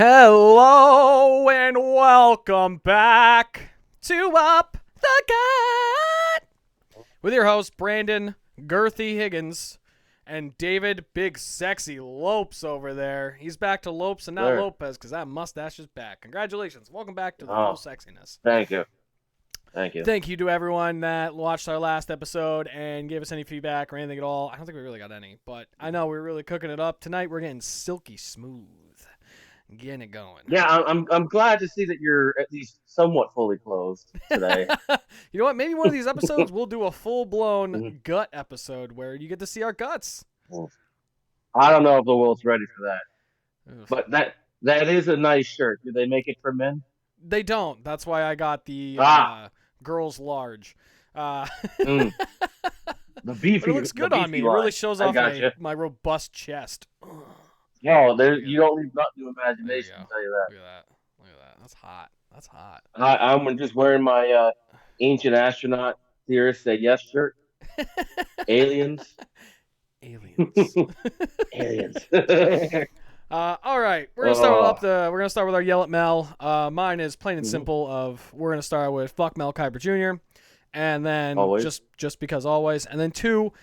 Hello and welcome back to Up the Gut with your host Brandon Girthy Higgins and David Big Sexy Lopes over there. He's back to Lopes and not Sure. Lopez because that mustache is back. Congratulations. Welcome back to the Oh, full sexiness. thank you. Thank you. Thank you to everyone that watched our last episode and gave us any feedback or anything at all. I don't think we really got any, but I know we're really cooking it up. Tonight we're getting silky smooth. Getting it going. Yeah, I'm glad to see that you're at least somewhat fully closed today. You know what? Maybe one of these episodes we'll do a Mhm. full-blown gut episode where you get to see our guts. I don't know if the world's ready for that, Oof. but that is a nice shirt. Do they make it for men? They don't. That's why I got the Ah, girls large. Uh, mm, the but it looks the good on me. beefy It really line. shows I off gotcha. my robust chest. Oh, There you you go. don't leave nothing to There you imagination. go. I'll tell you that. Look at that. Look at that. That's hot. That's hot. I'm just wearing my ancient astronaut theorist say yes shirt. Aliens, Aliens. aliens. All right, Oh. we're gonna start with our yell at Mel. Mine is plain and Mhm. simple. We're gonna start with fuck Mel Kiper Jr. and then Always. just because always, and then two.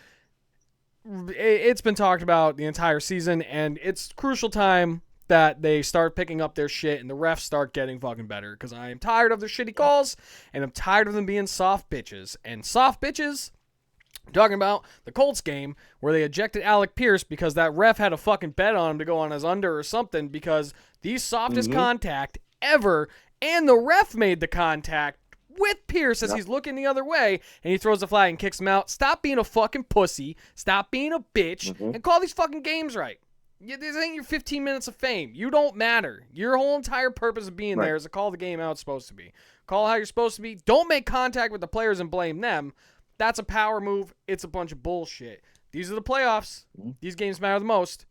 It's been talked about the entire season, and it's crucial time that they start picking up their shit and the refs start getting fucking better. Because I am tired of their shitty calls, and I'm tired of them being soft bitches. And soft bitches. I'm talking about the Colts game where they ejected Alec Pierce because that ref had a fucking bet on him to go on his under or something because the softest Mm-hmm. contact ever, and the ref made the contact with Pierce as Yep. he's looking the other way, and he throws the flag and kicks him out. Stop being a fucking pussy. Stop being a bitch, Mm-hmm. and call these fucking games right. This ain't your 15 minutes of fame. You don't matter. Your whole entire purpose of being Right. there is to call the game how it's supposed to be. Call how you're supposed to be. Don't make contact with the players and blame them. That's a power move. It's a bunch of bullshit. These are the playoffs. Mhm. These games matter the most.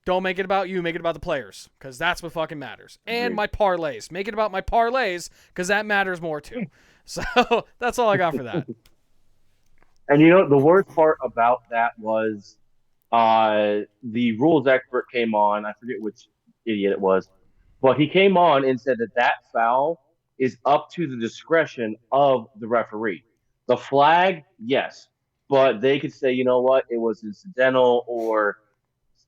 Don't make it about you. Make it about the players, because that's what fucking matters. And Agreed. my parlays. Make it about my parlays, because that matters more too. So that's all I got for that. And you know the worst part about that was the rules expert came on. I forget which idiot it was, but he came on and said that foul is up to the discretion of the referee. The flag, yes, but they could say, you know what, it was incidental or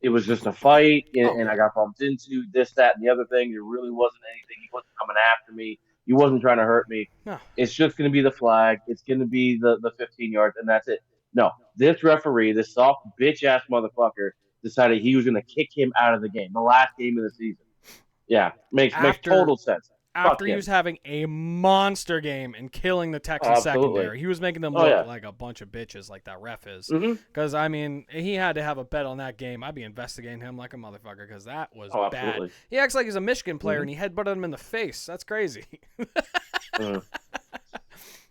it was just a fight Oh and I yeah. got bumped into this, that, and the other thing. There really wasn't anything. He wasn't coming after me. He wasn't trying to hurt me. No. It's just going to be the flag. It's going to be the 15 yards, and that's it. No, this referee, this soft bitch ass motherfucker, decided he was going to kick him out of the game, the last game of the season. Yeah, makes After total sense. Fuck after he him. was having a monster game and killing the Oh, Texans absolutely. secondary, he was making them Oh look yeah. like a bunch of bitches, like that ref is. Mm-hmm. Because I mean, he had to have a bet on that game. I'd be investigating him like a motherfucker because that was Oh, bad. absolutely. He acts like he's a Michigan player Mm-hmm. and he headbutted him in the face. That's crazy. Mm.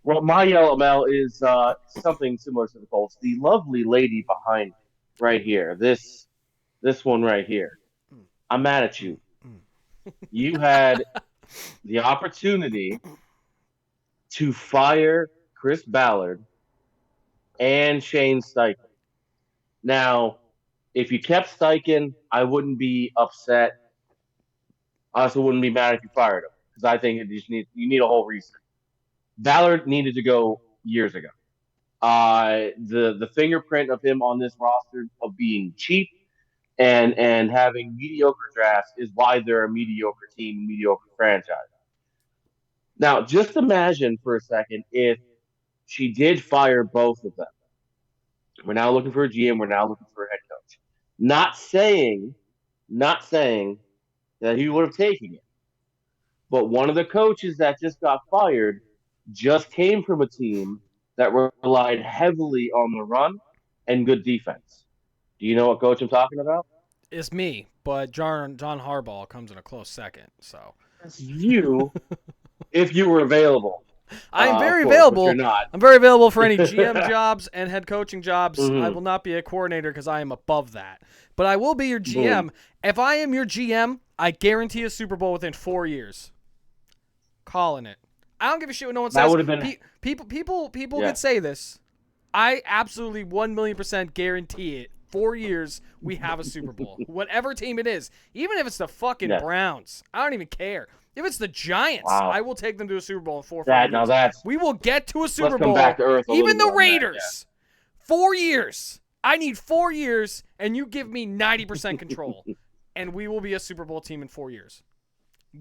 Well, my yellow mail is something similar to the Colts. The lovely lady behind right here. This one right here. I'm mad at you. You had the opportunity to fire Chris Ballard and Shane Steichen. Now, if you kept Steichen, I wouldn't be upset. I also wouldn't be mad if you fired him because I think you need a whole reason. Ballard needed to go years ago. The fingerprint of him on this roster of being cheap and having mediocre drafts is why they're a mediocre team, mediocre franchise. Now, just imagine for a second if she did fire both of them. We're now looking for a GM. We're now looking for a head coach. Not saying that he would have taken it, but one of the coaches that just got fired just came from a team that relied heavily on the run and good defense. Do you know what coach I'm talking about? It's me, but John Harbaugh comes in a close second. So That's you if you were available, I'm of very course, but you're available. not. I'm very available for any GM jobs and head coaching jobs. I Mm-hmm. will not be a coordinator because I am above that. But I will be your Boom. GM. If I am your GM, I guarantee a Super Bowl within 4 years. Calling it. I don't give a shit what no one That says. would have been People yeah. could say this. I absolutely 1,000,000% guarantee it 4 years, we have a Super Bowl. Whatever team it is. Even if it's the fucking Yes. Browns. I don't even care. If it's the Giants, Wow. I will take them to a Super Bowl in 4 or 5 Now years. that's We will get to a Super let's Bowl. come back to earth a Even little the bit on Raiders. 4 years. I need 4 years, and you give me 90% control. And we will be a Super Bowl team in 4 years.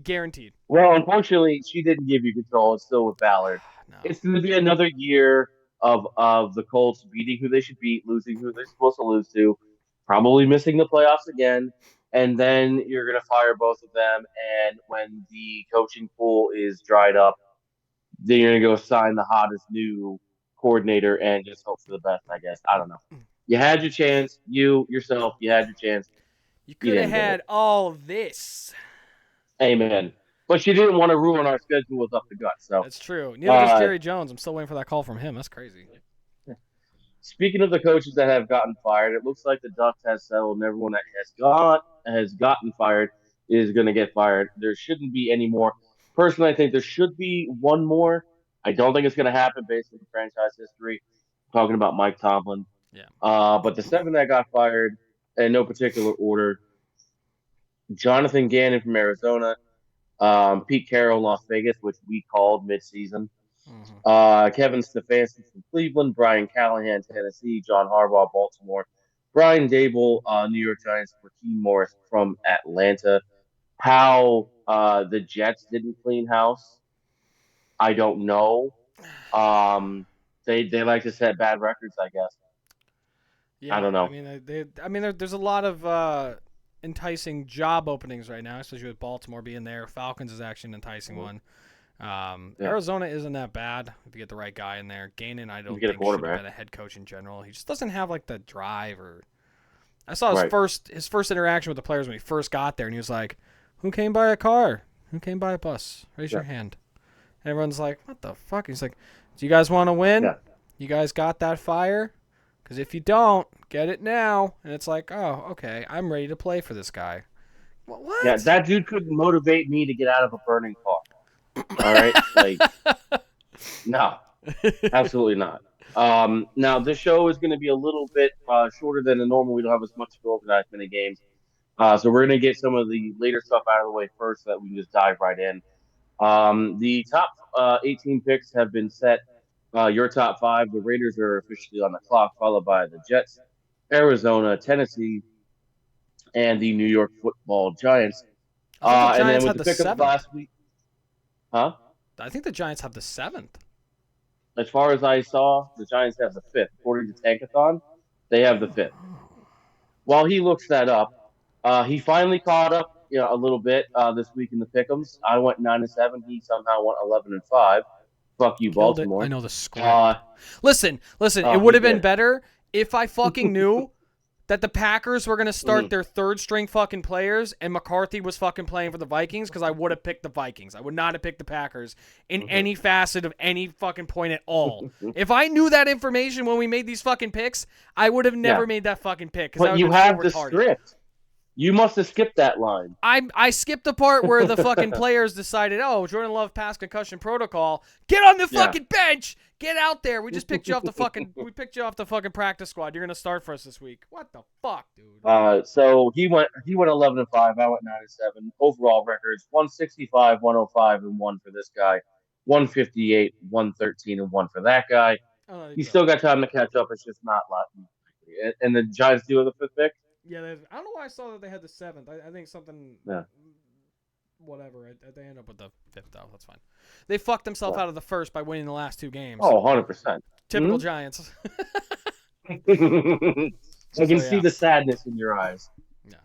Guaranteed. Well, unfortunately, she didn't give you control. It's still with Ballard. No. It's going to be another year of the Colts beating who they should beat, losing who they're supposed to lose to, probably missing the playoffs again, and then you're going to fire both of them. And when the coaching pool is dried up, then you're going to go sign the hottest new coordinator and just hope for the best, I guess. I don't know. You had your chance. You had your chance. You could have had all of this. Amen. But she didn't want to ruin our schedule with up the gut. So that's true. Neither does Jerry Jones. I'm still waiting for that call from him. That's crazy. Speaking of the coaches that have gotten fired, it looks like the dust has settled, and everyone that has gotten fired is going to get fired. There shouldn't be any more. Personally, I think there should be one more. I don't think it's going to happen based on the franchise history. I'm talking about Mike Tomlin. Yeah. But the 7 that got fired, in no particular order: Jonathan Gannon from Arizona, Pete Carroll, Las Vegas, which we called midseason. Kevin Stefanski from Cleveland, Brian Callahan, Tennessee, John Harbaugh, Baltimore, Brian Dable, New York Giants, Raheem Morris from Atlanta. How the Jets didn't clean house, I don't know. They like to set bad records, I guess. Yeah, I don't know. I mean, there's a lot of enticing job openings right now, especially with Baltimore being there. Falcons is actually an enticing one. Arizona isn't that bad if you get the right guy in there. Gannon, I don't think should have been a head coach in general. He just doesn't have like the drive. Or I saw his first interaction with the players when he first got there, and he was like, "Who came by a car? Who came by a bus? Raise your hand." And everyone's like, "What the fuck?" He's like, "Do you guys want to win? Yeah. You guys got that fire? Because if you don't, get it now." And it's like, "Oh, okay, I'm ready to play for this guy." What? Yeah, that dude couldn't motivate me to get out of a burning car. All right, like, no, absolutely not. Now this show is going to be a little bit shorter than the normal. We don't have as much to go over that many games, so we're going to get some of the later stuff out of the way first, so that we can just dive right in. The top 18 picks have been set. Your top 5. The Raiders are officially on the clock, followed by the Jets, Arizona, Tennessee, and the New York Football Giants. I think the Giants and then with had the the pickup 7th. last week, huh? I think the Giants have the 7th. As far as I saw, the Giants have the 5th. According to Tankathon, they have the 5th. While he looks that up, he finally caught up, a little bit this week in the pick'ems. I went 9-7. He somehow went 11-5. Fuck you, Killed Baltimore. it. I know the script. Listen. It would have been better if I fucking knew that the Packers were going to start their third string fucking players and McCarthy was fucking playing for the Vikings, because I would have picked the Vikings. I would not have picked the Packers in any facet of any fucking point at all. If I knew that information when we made these fucking picks, I would have never made that fucking pick. But you have the script. You must have skipped that line. I skipped the part where the fucking players decided, "Oh, Jordan Love passed concussion protocol. Get on the fucking bench. Get out there. We just picked you off the fucking practice squad. You're gonna start for us this week." What the fuck, dude? So he went 11-5. I went 9-7. Overall records: 165, 105, and 1 for this guy. 158, 113, and 1 for that guy. He's still got time to catch up. It's just not a lot. And the Giants do have the 5th pick. Yeah, I don't know why I saw that they had the 7th. I think something. Yeah. Whatever. They end up with the 5th, though. That's fine. They fucked themselves out of the 1st by winning the last 2 games. Oh, 100%. Typical Giants. I can see the sadness in your eyes. Yeah.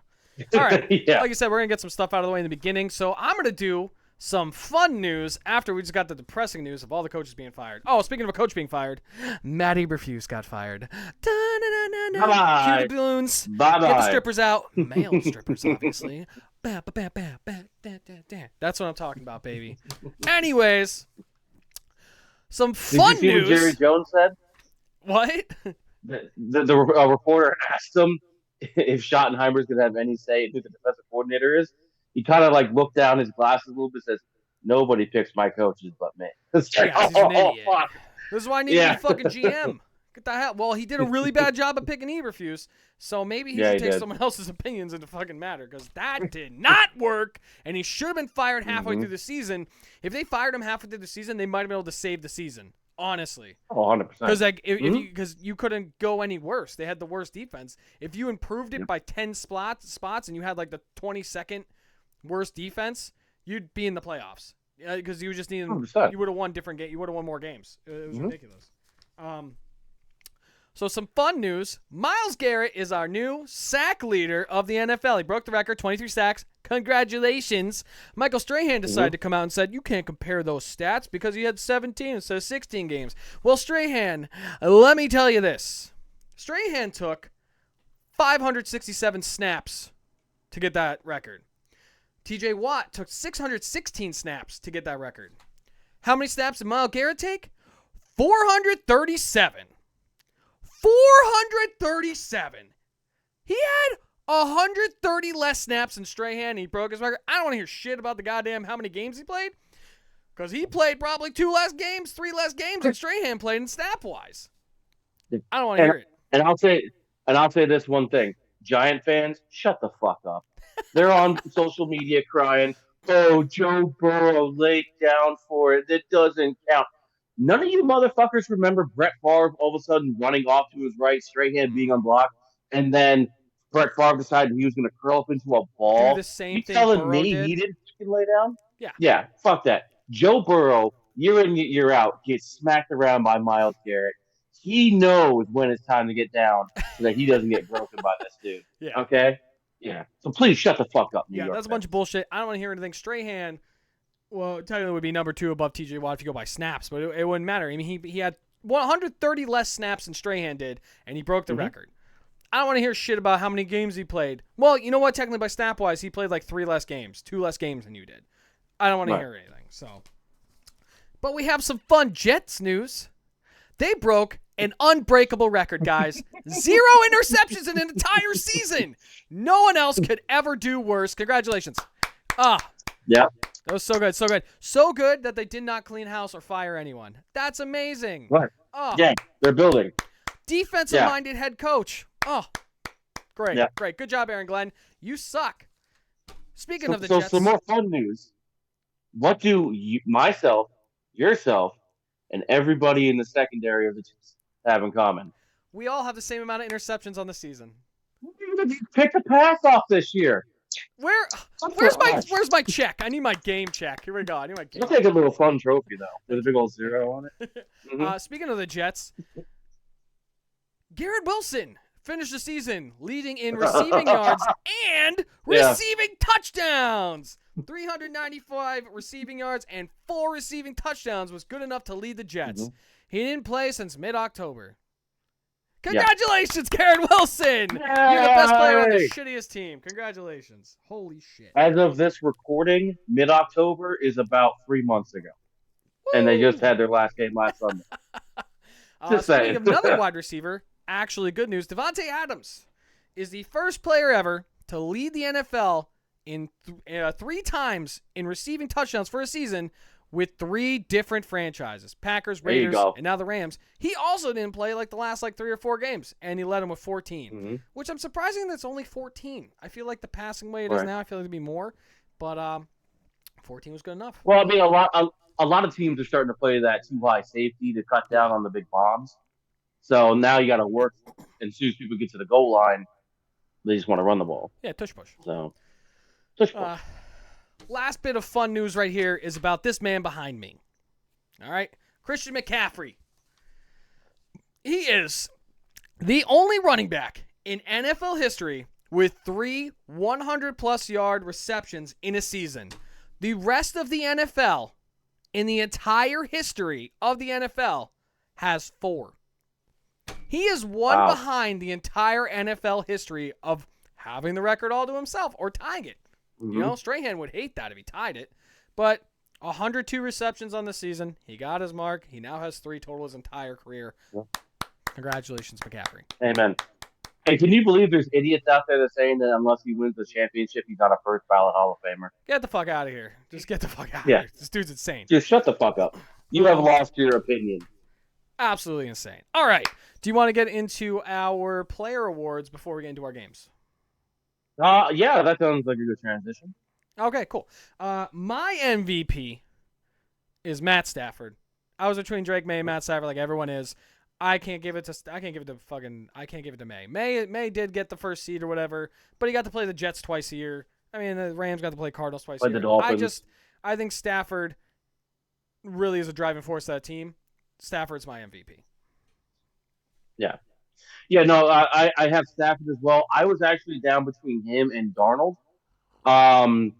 All right. Like you said, we're going to get some stuff out of the way in the beginning. So I'm going to do some fun news after we just got the depressing news of all the coaches being fired. Oh, speaking of a coach being fired, Matt Eberflus got fired. Bye-bye. Cue the balloons. Bye-bye. Get the strippers out. Male strippers, obviously. That's what I'm talking about, baby. Anyways, some fun Did you see news. what Jerry Jones said? What? The reporter asked him if Schottenheimer's going to have any say in who the defensive coordinator is. He kind of like looked down his glasses a little bit and says, "Nobody picks my coaches but me." He's an idiot. Fuck. This is why I need to be fucking GM. Get the hell. Well, he did a really bad job of picking Eberflus, so maybe he should take someone else's opinions into fucking matter, because that did not work, and he should have been fired halfway through the season. If they fired him halfway through the season, they might have been able to save the season, honestly. Oh, 100%. Because because you couldn't go any worse. They had the worst defense. If you improved it by 10 spots and you had like the 22nd worst defense, you'd be in the playoffs. Because you just needed, you would have won different games. You would have won more games. It was ridiculous. So some fun news. Myles Garrett is our new sack leader of the NFL. He broke the record, 23 sacks. Congratulations. Michael Strahan decided to come out and said, you can't compare those stats because he had 17 instead of 16 games. Well, Strahan, let me tell you this. Strahan took 567 snaps to get that record. TJ Watt took 616 snaps to get that record. How many snaps did Myles Garrett take? 437. 437. He had 130 less snaps than Strahan. He broke his record. I don't want to hear shit about the goddamn how many games he played, because he played probably 3 less games than Strahan played in snap-wise. I don't want to hear it. And I'll say this one thing. Giant fans, shut the fuck up. They're on social media crying, oh, Joe Burrow laid down for it. It doesn't count. None of you motherfuckers remember Brett Favre all of a sudden running off to his right, Strahan being unblocked, and then Brett Favre decided he was going to curl up into a ball. Do the same you thing telling Burrow me did? he didn't lay down? Yeah. Yeah, fuck that. Joe Burrow, year in, year out, gets smacked around by Myles Garrett. He knows when it's time to get down so that he doesn't get broken by this dude. Yeah. Okay? Yeah. So please shut the fuck up, New York that's a bunch of bullshit. I don't want to hear anything. Strahan, well, technically would be number 2 above TJ Watt if you go by snaps, but it wouldn't matter. I mean, he had 130 less snaps than Strahan did, and he broke the record. I don't want to hear shit about how many games he played. Well, you know what? Technically, by snap-wise, he played like 3 less games, 2 less games than you did. I don't want to hear anything. So, but we have some fun Jets news. They broke an unbreakable record, guys. 0 interceptions in an entire season. No one else could ever do worse. Congratulations. Yeah. That was so good, so good. So good that they did not clean house or fire anyone. That's amazing. Right. Yeah, they're building. Defensive-minded head coach. Oh, great, Yeah. great. Good job, Aaron Glenn. You suck. Speaking of the Jets. So some more fun news. What do myself, yourself, and everybody in the secondary of the Jets have in common? We all have the same amount of interceptions on the season. Pick a pass off this year. Where's my check? I need my game check. Here we go. I need my game. You'll take a little fun trophy though, with a big old 0 on it. Speaking of the Jets, Garrett Wilson finished the season leading in receiving yards and receiving touchdowns. 395 receiving yards and 4 receiving touchdowns was good enough to lead the Jets. He didn't play since mid-October. Congratulations, Garrett Wilson! You're the best player on the shittiest team. Congratulations. Holy shit. As of this recording, mid-October is about 3 months ago. Woo! And they just had their last game last Sunday. Just saying. Speaking of another wide receiver, actually good news, Devontae Adams is the first player ever to lead the NFL in 3 times in receiving touchdowns for a season with 3 different franchises. Packers, Raiders, and now the Rams. He also didn't play like the last 3 or 4 games, and he led them with 14, which I'm surprising that's only 14. I feel like the passing way it is now, I feel like it'd be more, but 14 was good enough. Well, I mean, a lot of teams are starting to play that too high safety to cut down on the big bombs. So now you got to work, and as soon as people get to the goal line, they just want to run the ball. Yeah, tush push. So, tush push. Last bit of fun news right here is about this man behind me. All right? Christian McCaffrey. He is the only running back in NFL history with 3 100-plus yard receptions in a season. The rest of the NFL, in the entire history of the NFL, has 4. He is one behind the entire NFL history of having the record all to himself or tying it. You know, Strahan would hate that if he tied it. But 102 receptions on the season. He got his mark. He now has 3 total his entire career. Yeah. Congratulations, McCaffrey. Amen. Hey, can you believe there's idiots out there that saying that unless he wins the championship, he's not a first ballot Hall of Famer? Get the fuck out of here. Just get the fuck out of here. This dude's insane. Just shut the fuck up. You have lost your opinion. Absolutely insane. All right. Do you want to get into our player awards before we get into our games? Yeah, that sounds like a good transition. Okay, cool. My MVP is Matt Stafford. I was between Drake May and Matt Stafford, like everyone is. I can't give it to. I can't give it to May. May did get the first seed or whatever, but he got to play the Jets twice a year. I mean, the Rams got to play Cardinals twice a Like the year. Dolphins. I think Stafford really is a driving force of that team. Stafford's my MVP. Yeah. Yeah, no, I have Stafford as well. I was actually down between him and Darnold. Um,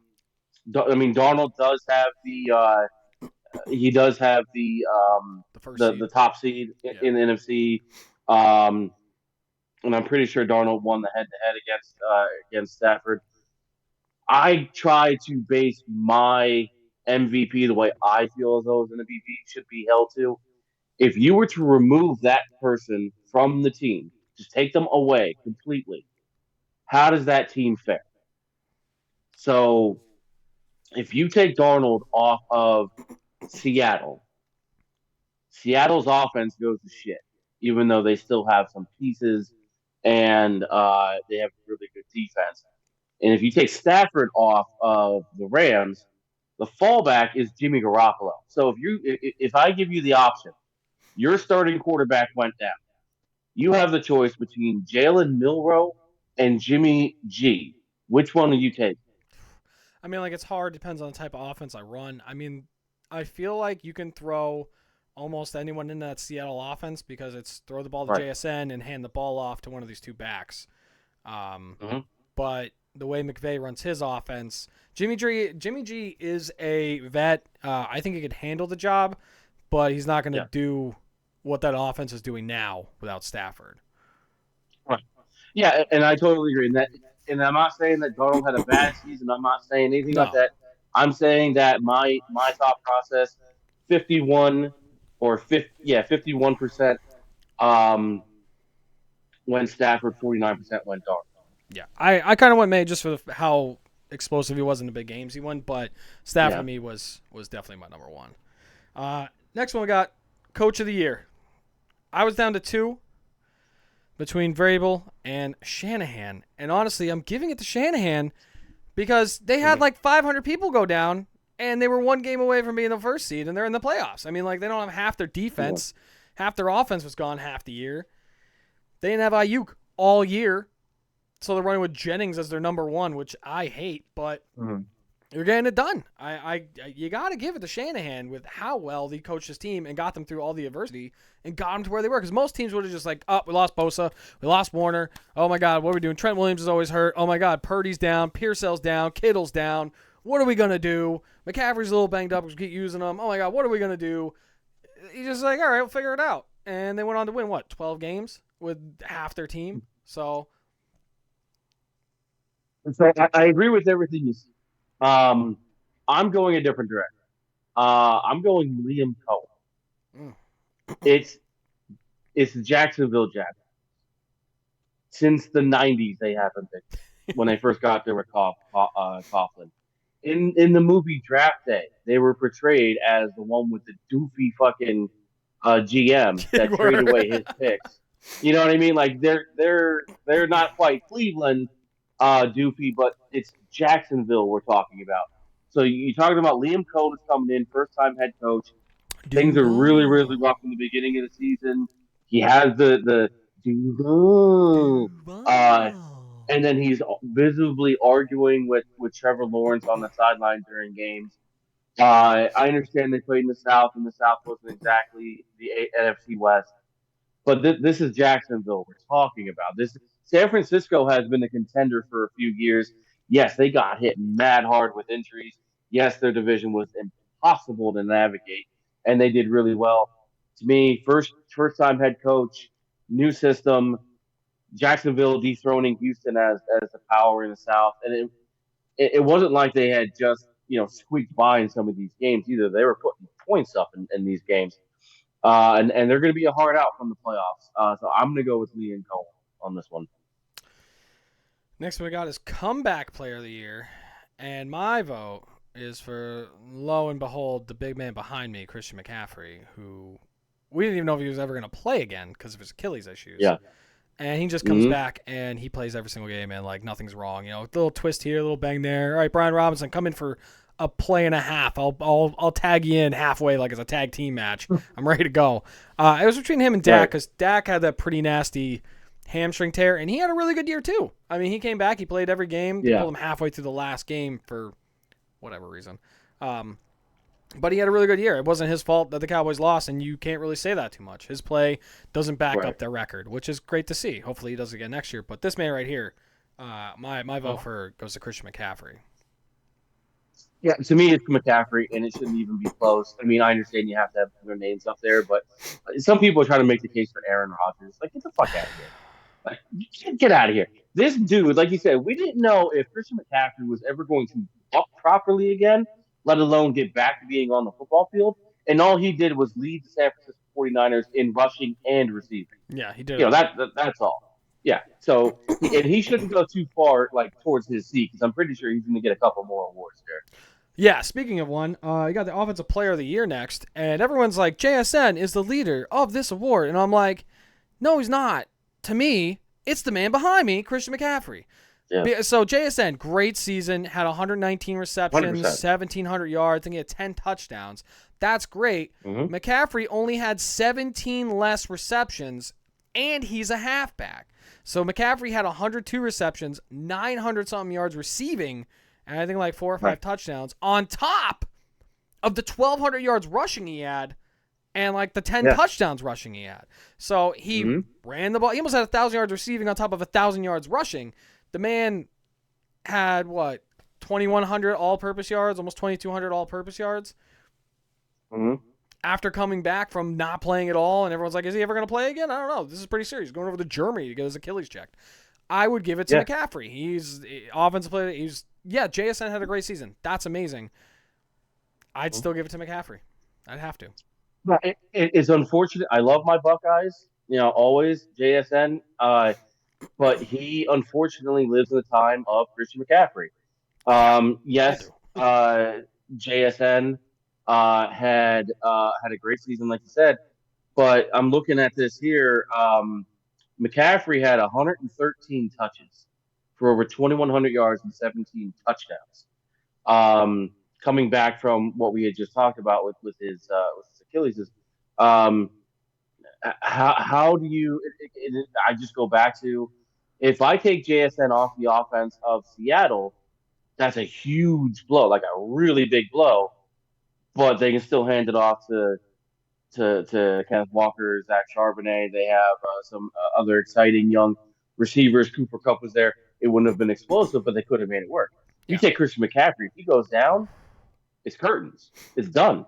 I mean, Darnold does have he does have The first the seed. top seed Yeah. in the NFC. Um, and I'm pretty sure Darnold won the head to head against Stafford. I try to base my MVP the way I feel as though an MVP should be held to. If you were to remove that person from the team, just take them away completely, how does that team fare? So if you take Darnold off of Seattle, Seattle's offense goes to shit, even though they still have some pieces and they have really good defense. And if you take Stafford off of the Rams, the fallback is Jimmy Garoppolo. So if I give you the option, your starting quarterback went down. You have the choice between Jalen Milroe and Jimmy G. Which one do you take? I mean, like it's hard. Depends on the type of offense I run. I mean, I feel like you can throw almost anyone in that Seattle offense because it's throw the ball to Right. JSN and hand the ball off to one of these two backs. Um, Mm-hmm. but the way McVay runs his offense, Jimmy G is a vet. I think he could handle the job, but he's not going to Yeah. do what that offense is doing now without Stafford. Right. Yeah, and I totally agree. And I'm not saying that Darnold had a bad season. I'm not saying anything like No. that. I'm saying that my thought process, 51 or 50, yeah, 51% um when Stafford, 49% went Darnold. Yeah, I kind of went May just for how explosive he was in the big games he won, but Stafford to Yeah. me was definitely my number one. Next one we got Coach of the Year. I was down to two between Vrabel and Shanahan, and honestly, I'm giving it to Shanahan because they had Mhm. like 500 people go down, and they were one game away from being the first seed, and they're in the playoffs. I mean, like they don't have half their Yeah. defense, half their offense was gone half the year. They didn't have Ayuk all year. So they're running with Jennings as their number one, which I hate, but Mhm. you're getting it done. You got to give it to Shanahan with how well he coached his team and got them through all the adversity and got them to where they were. Because most teams would have just like, oh, we lost Bosa, we lost Warner. Oh my God, what are we doing? Trent Williams is always hurt. Oh my God, Purdy's down, Pearsall's down, Kittle's down. What are we gonna do? McCaffrey's a little banged up. We keep using him. Oh my God, what are we gonna do? He's just like, all right, we'll figure it out. And they went on to win what 12 games with half their team. So. So I agree with everything you said. Um, I'm going a different direction. I'm going Liam Cohen. Mm. It's it's the Jacksonville Jaguars. Since the '90s, they haven't been when they first got there with Coughlin. In the movie Draft Day, they were portrayed as the one with the doofy fucking GM that traded away his picks. You know what I mean? Like they're not quite Cleveland doofy, but it's Jacksonville we're talking about. So you're talking about Liam Cohen is coming in, first time head coach. Things are really, really Duval. rough in the beginning of the season. He has the Duval, Duval. and then he's visibly arguing with Trevor Lawrence on the sideline during games. I understand they played in the South, and the South wasn't exactly the NFC West, but this is Jacksonville we're talking about. This San Francisco has been a contender for a few years. Yes, they got hit mad hard with injuries. Yes, their division was impossible to navigate, and they did really well. To me, first time head coach, new system. Jacksonville dethroning Houston as the power in the South, and it wasn't like they had just squeaked by in some of these games either. They were putting points up in these games. And they're going to be a hard out from the playoffs. So I'm going to go with Lee and Cole on this one. Next one we got is comeback player of the year, and my vote is for lo and behold the big man behind me, Christian McCaffrey, who we didn't even know if he was ever going to play again because of his Achilles issues. Yeah. And he just comes back and he plays every single game and like nothing's wrong. You know, a little twist here, a little bang there. All right, Brian Robinson, come in for a play and a half. I'll tag you in halfway like it's a tag team match. I'm ready to go. It was between him and Dak because Dak had that pretty nasty hamstring tear and he had a really good year too. I mean, he came back, he played every game. They pulled him halfway through the last game for whatever reason. But he had a really good year. It wasn't his fault that the Cowboys lost, and you can't really say that too much. His play doesn't back up their record, which is great to see. Hopefully he does it again next year. But this man right here, my vote for goes to Christian McCaffrey. Yeah, to me, it's McCaffrey, and it shouldn't even be close. I mean, I understand you have to have their names up there, but some people are trying to make the case for Aaron Rodgers. Like, get the fuck out of here. Like, get out of here. This dude, like you said, we didn't know if Christian McCaffrey was ever going to walk properly again, let alone get back to being on the football field. And all he did was lead the San Francisco 49ers in rushing and receiving. Yeah, he did. You know, that's all. Yeah. So, and he shouldn't go too far, like, towards his seat, because I'm pretty sure he's going to get a couple more awards there. Yeah, speaking of one, you got the Offensive Player of the Year next, and everyone's like, JSN is the leader of this award. And I'm like, no, he's not. To me, it's the man behind me, Christian McCaffrey. Yeah. So JSN, great season, had 119 receptions, 100%. 1,700 yards, I think he had 10 touchdowns. That's great. Mm-hmm. McCaffrey only had 17 less receptions, and he's a halfback. So McCaffrey had 102 receptions, 900-something yards receiving, and I think like 4 or 5 touchdowns, on top of the 1,200 yards rushing he had, and like the 10 touchdowns rushing he had. So he ran the ball. He almost had 1,000 yards receiving on top of 1,000 yards rushing. The man had, 2,100 all-purpose yards, almost 2,200 all-purpose yards. Mm-hmm. After coming back from not playing at all, and everyone's like, is he ever going to play again? I don't know. This is pretty serious. He's going over to Germany to get his Achilles checked. I would give it to McCaffrey. He's offensive player. JSN had a great season. That's amazing. I'd still give it to McCaffrey. I'd have to. It's unfortunate. I love my Buckeyes, always JSN. But he unfortunately lives in the time of Christian McCaffrey. Yes, JSN had a great season, like you said. But I'm looking at this here. McCaffrey had 113 touches for over 2,100 yards and 17 touchdowns. Coming back from what we had just talked about with his Achilles, how do you? I just go back to, if I take JSN off the offense of Seattle, that's a huge blow, like a really big blow. But they can still hand it off to Kenneth Walker, Zach Charbonnet. They have some other exciting young receivers. Cooper Kupp was there. It wouldn't have been explosive, but they could have made it work. You take Christian McCaffrey, if he goes down, it's curtains. It's done.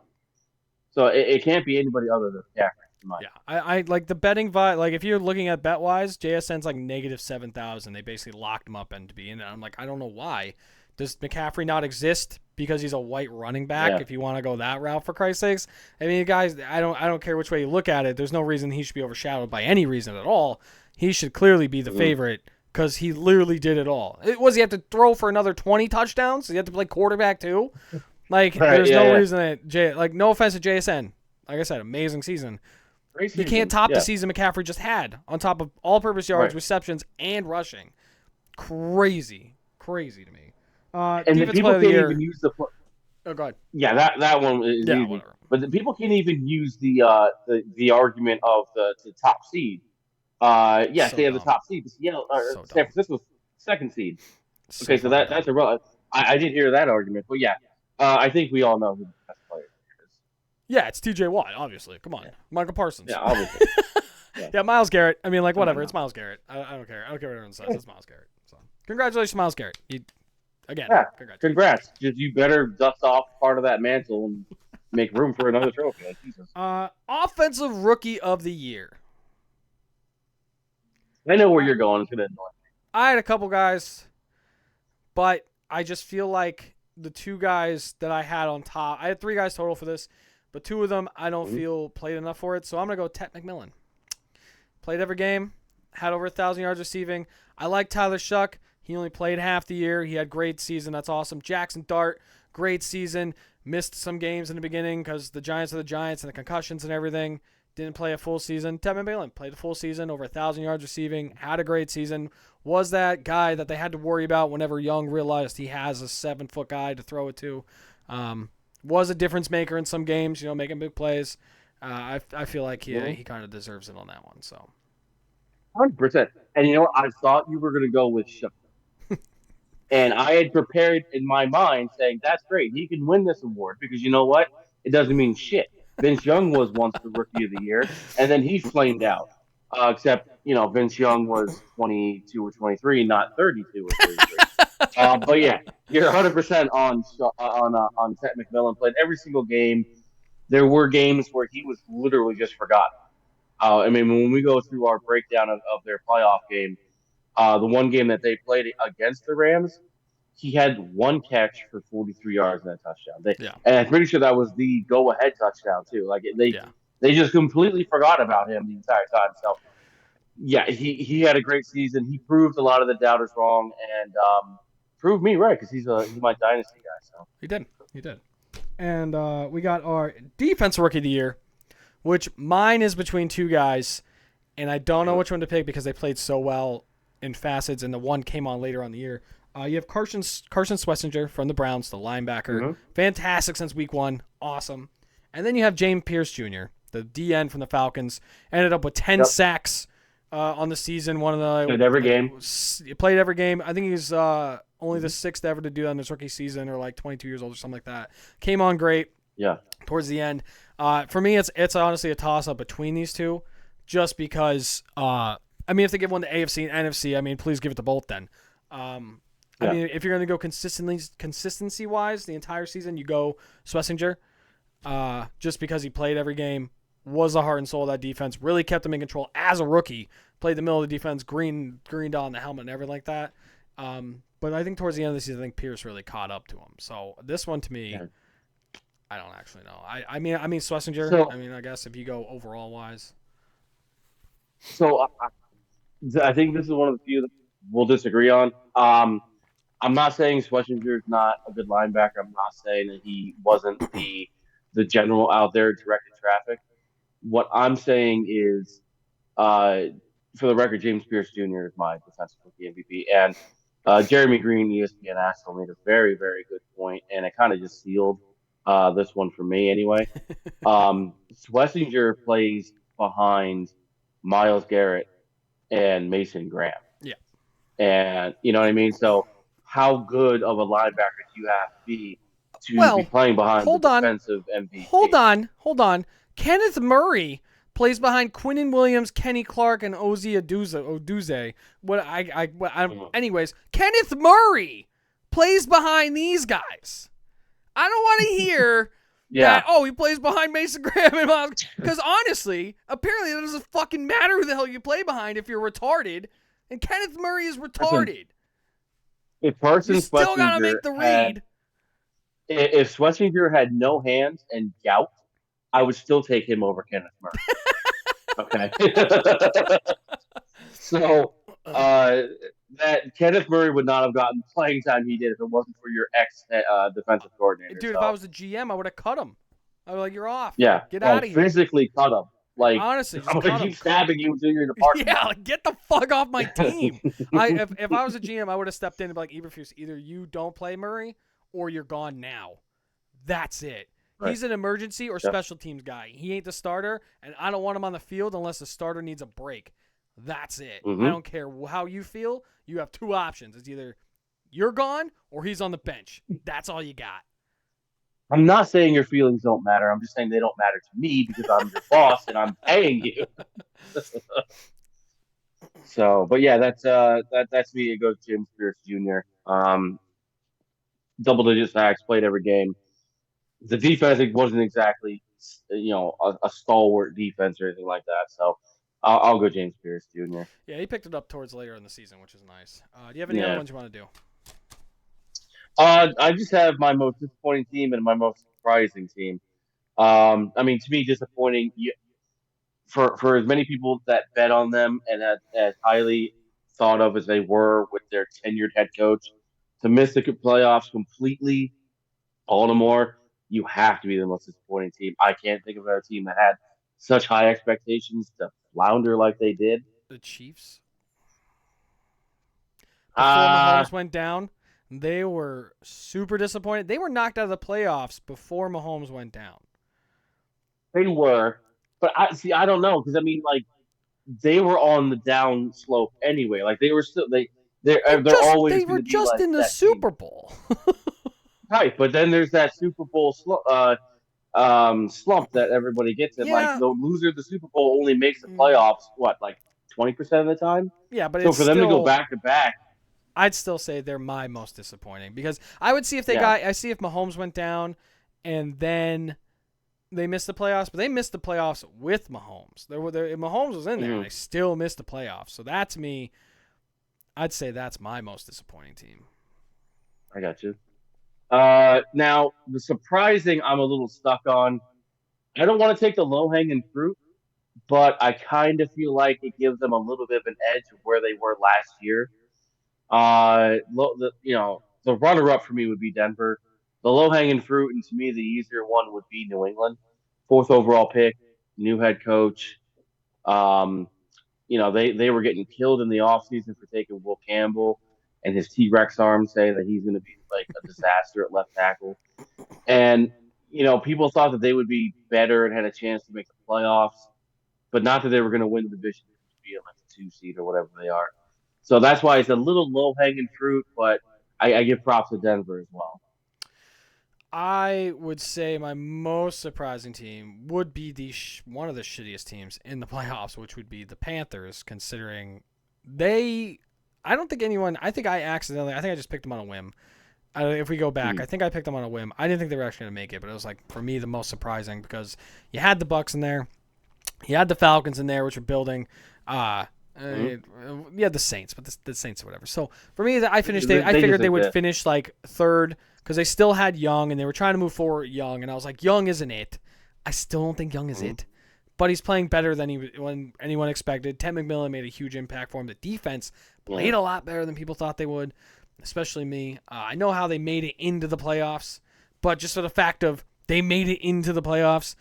So it can't be anybody other than McCaffrey. Yeah, I like the betting vibe. Like, if you're looking at bet-wise, JSN's like negative 7,000. They basically locked him up into being. And I'm like, I don't know why. Does McCaffrey not exist because he's a white running back? If you want to go that route, for Christ's sakes. I mean, guys, I don't care which way you look at it. There's no reason he should be overshadowed by any reason at all. He should clearly be the favorite because he literally did it all. Was he have to throw for another 20 touchdowns? He had to play quarterback too. Like, there's no reason that no offense to JSN. Like I said, amazing season. You can't top the season McCaffrey just had on top of all-purpose yards, receptions, and rushing. Crazy to me. And the people can't even use the. Oh, go ahead. Yeah, that one is easy. Whatever. But the people can't even use the argument of the top seed. Yes, so they have the top seed. But San Francisco's second seed. Okay, so that's a real. I did hear that argument, but I think we all know who the best player is. Yeah, it's T.J. Watt, obviously. Come on, Michael Parsons. Yeah, obviously. Yeah, Myles Garrett. I mean, like, whatever. It's Myles Garrett. I don't care. I don't care what everyone says. It's Myles Garrett. So, congratulations, Myles Garrett. Congrats. You better dust off part of that mantle and make room for another trophy. Like, Jesus. Offensive Rookie of the Year. I know where you're going. It's going to annoy me. I had a couple guys, but I just feel like the two guys that I had on top, I had 3 guys total for this, but 2 of them I don't feel played enough for it, so I'm going to go Tet McMillan. Played every game, had over 1,000 yards receiving. I like Tyler Shuck. He only played half the year. He had great season. That's awesome. Jackson Dart, great season. Missed some games in the beginning because the Giants are the Giants and the concussions and everything. didn't play a full season. Tevin Balin played a full season, over 1,000 yards receiving, had a great season. Was that guy that they had to worry about whenever Young realized he has a 7-foot guy to throw it to. Was a difference maker in some games, making big plays. I feel like he kind of deserves it on that one. So 100%. And you know what? I thought you were going to go with Shook. And I had prepared in my mind saying, that's great. He can win this award because you know what? It doesn't mean shit. Vince Young was once the rookie of the year, and then he flamed out. Except, Vince Young was 22 or 23, not 32 or 33. But yeah, you're 100% on Ted McMillan. Played every single game. There were games where he was literally just forgotten. I mean, when we go through our breakdown of their playoff game, the one game that they played against the Rams, he had one catch for 43 yards and a touchdown. yeah, And I'm pretty sure that was the go-ahead touchdown too. Like yeah. they just completely forgot about him the entire time. So yeah, he had a great season. He proved a lot of the doubters wrong and proved me right because he's my dynasty guy. So He did. And we got our defense rookie of the year, which mine is between two guys, and I don't know which one to pick because they played so well in facets, and the one came on later on in the year. You have Carson Schlesinger from the Browns, the linebacker. Fantastic since week one. Awesome. And then you have James Pierce Jr., the DN from the Falcons. Ended up with 10 sacks on the season. One of the played every game. Played every game. I think he's only the sixth ever to do that in his rookie season, or like 22 years old or something like that. Came on great. Yeah. Towards the end. For me, it's honestly a toss-up between these two, just because, if they give one to AFC and NFC, please give it to both then. If you're going to go consistency-wise the entire season, you go Schlesinger, just because he played every game, was the heart and soul of that defense, really kept them in control as a rookie, played the middle of the defense, green on the helmet and everything like that. But I think towards the end of the season, I think Pierce really caught up to him. So this one to me, I don't actually know. I mean Schlesinger. So, I guess if you go overall wise. So I think this is one of the few that we'll disagree on. I'm not saying Schlesinger is not a good linebacker. I'm not saying that he wasn't the general out there directing traffic. What I'm saying is, for the record, James Pierce Jr. is my defensive rookie MVP, and Jeremy Green, ESPN Asshole, made a very, very good point, and it kind of just sealed this one for me anyway. Schlesinger plays behind Myles Garrett and Mason Graham. Yeah. And you know what I mean? So how good of a linebacker do you have to be be playing behind the defensive MVP? Hold on. Kenneth Murray plays behind Quinnen Williams, Kenny Clark, and Ozzie Oduze. Anyways, Kenneth Murray plays behind these guys. I don't want to hear that, he plays behind Mason Graham and Miles. Because honestly, apparently it doesn't fucking matter who the hell you play behind if you're retarded. And Kenneth Murray is retarded. If Carson you still got to make the read. If Schlesinger had no hands and gout, I would still take him over Kenneth Murray. Okay. So that Kenneth Murray would not have gotten playing time he did if it wasn't for your ex defensive coordinator. Dude, so. If I was the GM, I would have cut him. I was like, you're off. Yeah. Get out of here. Physically cut him. Like, honestly, I'm going to keep stabbing you until you're in the parking lot. Yeah, get the fuck off my team. If I was a GM, I would have stepped in and be like, Eberflus, either you don't play Murray or you're gone now. That's it. Right. He's an emergency or special teams guy. He ain't the starter, and I don't want him on the field unless the starter needs a break. That's it. I don't care how you feel. You have two options. It's either you're gone or he's on the bench. That's all you got. I'm not saying your feelings don't matter. I'm just saying they don't matter to me because I'm your boss and I'm paying you. So, but yeah, that's me. It goes James Pierce Jr. Double-digit sacks, played every game. The defense wasn't exactly, a stalwart defense or anything like that. So, I'll go James Pierce Jr. Yeah, he picked it up towards later in the season, which is nice. Do you have any other ones you want to do? I just have my most disappointing team and my most surprising team. To me, disappointing. For as many people that bet on them and as highly thought of as they were with their tenured head coach, to miss the playoffs completely, Baltimore, you have to be the most disappointing team. I can't think of a team that had such high expectations to flounder like they did. The Chiefs, before Uh, Mahomes went down, they were super disappointed. They were knocked out of the playoffs before Mahomes went down. they were, but I don't know because I mean, like they were on the down slope anyway. Like they were still they're always They going were to be just like in the that team, Super Bowl. right? But then there's that Super Bowl slump that everybody gets, and like Yeah. the loser of the Super Bowl only makes the playoffs what like 20% of the time. Yeah, but So it's for them to go still back to back, I'd still say they're my most disappointing because I would see if yeah, I see if Mahomes went down and then they missed the playoffs, but they missed the playoffs with Mahomes. Mahomes was in there and mm-hmm. they still missed the playoffs. So that to me, I'd say that's my most disappointing team. I got you. Now the surprising, I'm a little stuck on. I don't want to take the low hanging fruit, but I kind of feel like it gives them a little bit of an edge of where they were last year. The runner up for me would be Denver. The low hanging fruit, and to me, the easier one would be New England. Fourth overall pick, new head coach. Um, they were getting killed in the offseason for taking Will Campbell and his T Rex arm, say that he's going to be like a disaster at left tackle. And, people thought that they would be better and had a chance to make the playoffs, but not that they were going to win the division, be like a 2 seed or whatever they are. So that's why it's a little low hanging fruit, but I give props to Denver as well. I would say my most surprising team would be one of the shittiest teams in the playoffs, which would be the Panthers, considering they. I don't think anyone. I think I just picked them on a whim. If we go back, I think I picked them on a whim. I didn't think they were actually going to make it, but it was like for me the most surprising because you had the Bucks in there, you had the Falcons in there, which were building. You had the Saints, but the Saints or whatever. So for me, I figured they would finish like third because they still had Young and they were trying to move forward Young, and I was like, Young isn't it. I still don't think Young is it, but he's playing better than anyone expected. Ted McMillan made a huge impact for him. The defense played a lot better than people thought they would, especially me. I know how they made it into the playoffs, but just for the fact of they made it into the playoffs,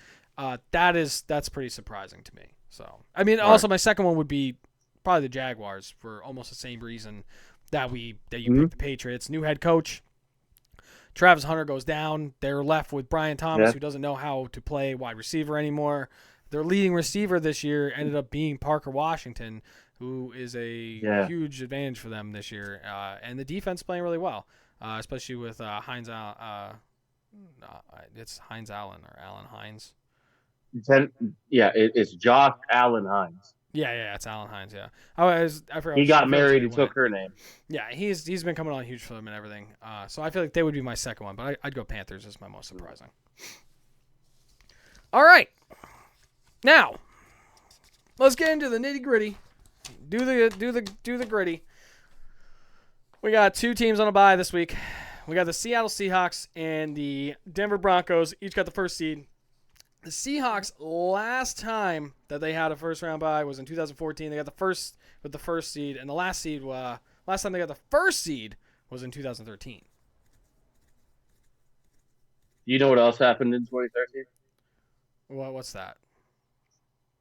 that's pretty surprising to me. So I mean, also my second one would be probably the Jaguars for almost the same reason that you picked the Patriots. New head coach. Travis Hunter goes down. They're left with Brian Thomas, who doesn't know how to play wide receiver anymore. Their leading receiver this year ended up being Parker Washington, who is a huge advantage for them this year. And the defense playing really well, especially with Hines. It's Hines Allen or Allen Hines. It's Josh Allen Hines. Yeah, it's Allen Hines. Yeah, I forgot. He got married and took her name. Yeah, he's been coming on huge for them and everything. So I feel like they would be my second one, but I'd go Panthers as my most surprising. All right, now let's get into the nitty gritty. Do the gritty. We got two teams on a bye this week. We got the Seattle Seahawks and the Denver Broncos. Each got the first seed. The Seahawks, last time that they had a first-round bye was in 2014. They got the first seed, and the last time they got the first seed was in 2013. You know what else happened in 2013? What's that?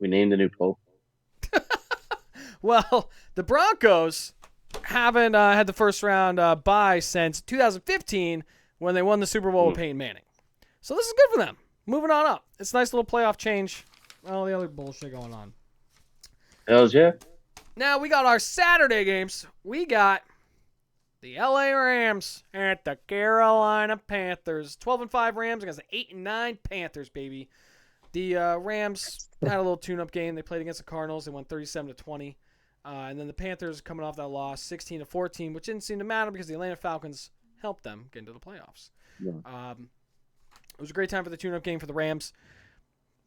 We named a new pope. Well, the Broncos haven't had the first-round bye since 2015 when they won the Super Bowl with Peyton Manning. So this is good for them. Moving on up. It's a nice little playoff change. All the other bullshit going on. Hells yeah. Now we got our Saturday games. We got the LA Rams at the Carolina Panthers. 12-5 Rams against the 8-9 Panthers, baby. The Rams had a little tune-up game. They played against the Cardinals. They won 37-20. And then the Panthers coming off that loss, 16-14, which didn't seem to matter because the Atlanta Falcons helped them get into the playoffs. Yeah. It was a great time for the tune-up game for the Rams.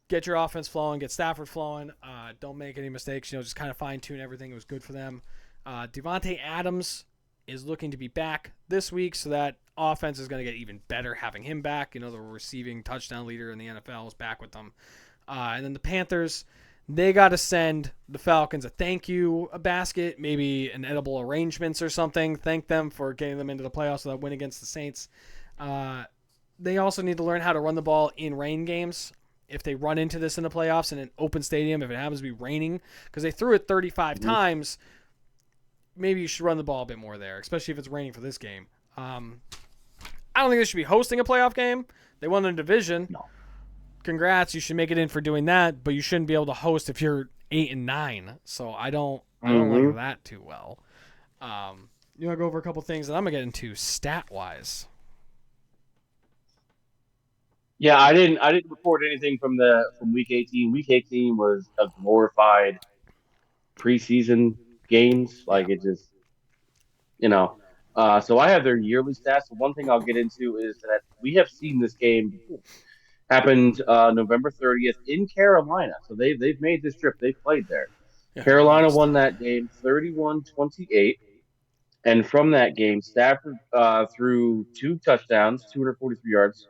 Get your offense flowing, get Stafford flowing. Don't make any mistakes. Just kind of fine-tune everything. It was good for them. Devontae Adams is looking to be back this week, so that offense is going to get even better having him back. The receiving touchdown leader in the NFL is back with them. And then the Panthers, they got to send the Falcons a thank you basket, maybe an edible arrangements or something. Thank them for getting them into the playoffs with that win against the Saints. They also need to learn how to run the ball in rain games. if they run into this in the playoffs in an open stadium, if it happens to be raining, because they threw it 35 times, maybe you should run the ball a bit more there, especially if it's raining for this game. I don't think they should be hosting a playoff game. They won the division. No. Congrats, you should make it in for doing that, but you shouldn't be able to host if you're 8-9. So I don't like that too well. You want to go over a couple things that I'm gonna get into stat wise? Yeah, I didn't report anything from week 18. Week 18 was a glorified preseason games. Like it just, so I have their yearly stats. The one thing I'll get into is that we have seen this game before. Happened November 30th in Carolina. So they've made this trip. They've played there. Yeah, Carolina won that game 31-28. And from that game, Stafford threw 2 touchdowns, 243 yards,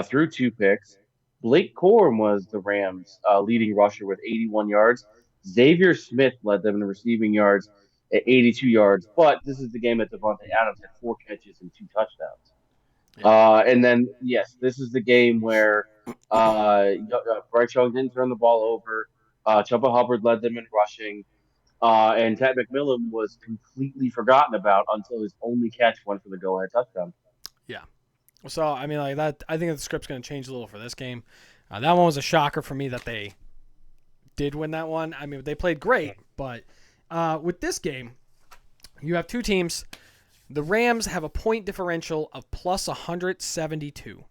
threw 2 picks. Blake Corum was the Rams' leading rusher with 81 yards. Xavier Smith led them in receiving yards at 82 yards. But this is the game that Devontae Adams had 4 catches and 2 touchdowns. Yeah. And then, yes, this is the game where Bryce Young didn't turn the ball over. Chuba Hubbard led them in rushing. And Ted McMillan was completely forgotten about until his only catch went for the go-ahead touchdown. Yeah. So, I mean, like that. I think the script's going to change a little for this game. That one was a shocker for me that they did win that one. I mean, they played great, but with this game, you have 2 teams. The Rams have a point differential of plus 172.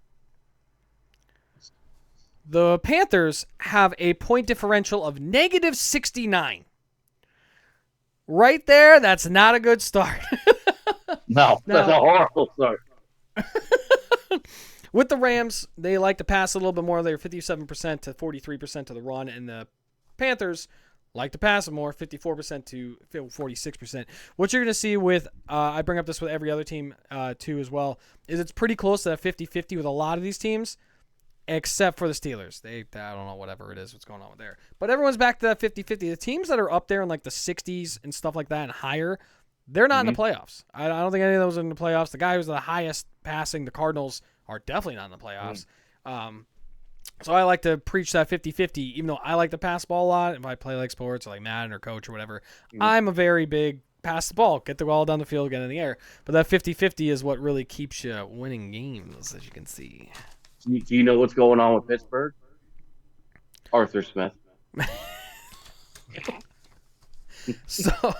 The Panthers have a point differential of negative 69. Right there, that's not a good start. No, that's a horrible start. With the Rams, they like to pass a little bit more. They're 57% to 43% to the run, and the Panthers like to pass more, 54% to 46%. What you're going to see with, I bring up this with every other team too as well, is it's pretty close to that 50-50 with a lot of these teams, except for the Steelers. I don't know, whatever it is, what's going on with there. But everyone's back to that 50-50. The teams that are up there in like the 60s and stuff like that and higher, they're not in the playoffs. I don't think any of those are in the playoffs. The guy who's the highest passing, the Cardinals, are definitely not in the playoffs. So I like to preach that 50-50, even though I like to pass the ball a lot. If I play like sports or like Madden or coach or whatever, I'm a very big pass the ball, get the ball down the field, get in the air. But that 50-50 is what really keeps you winning games, as you can see. Do you know what's going on with Pittsburgh? Arthur Smith. So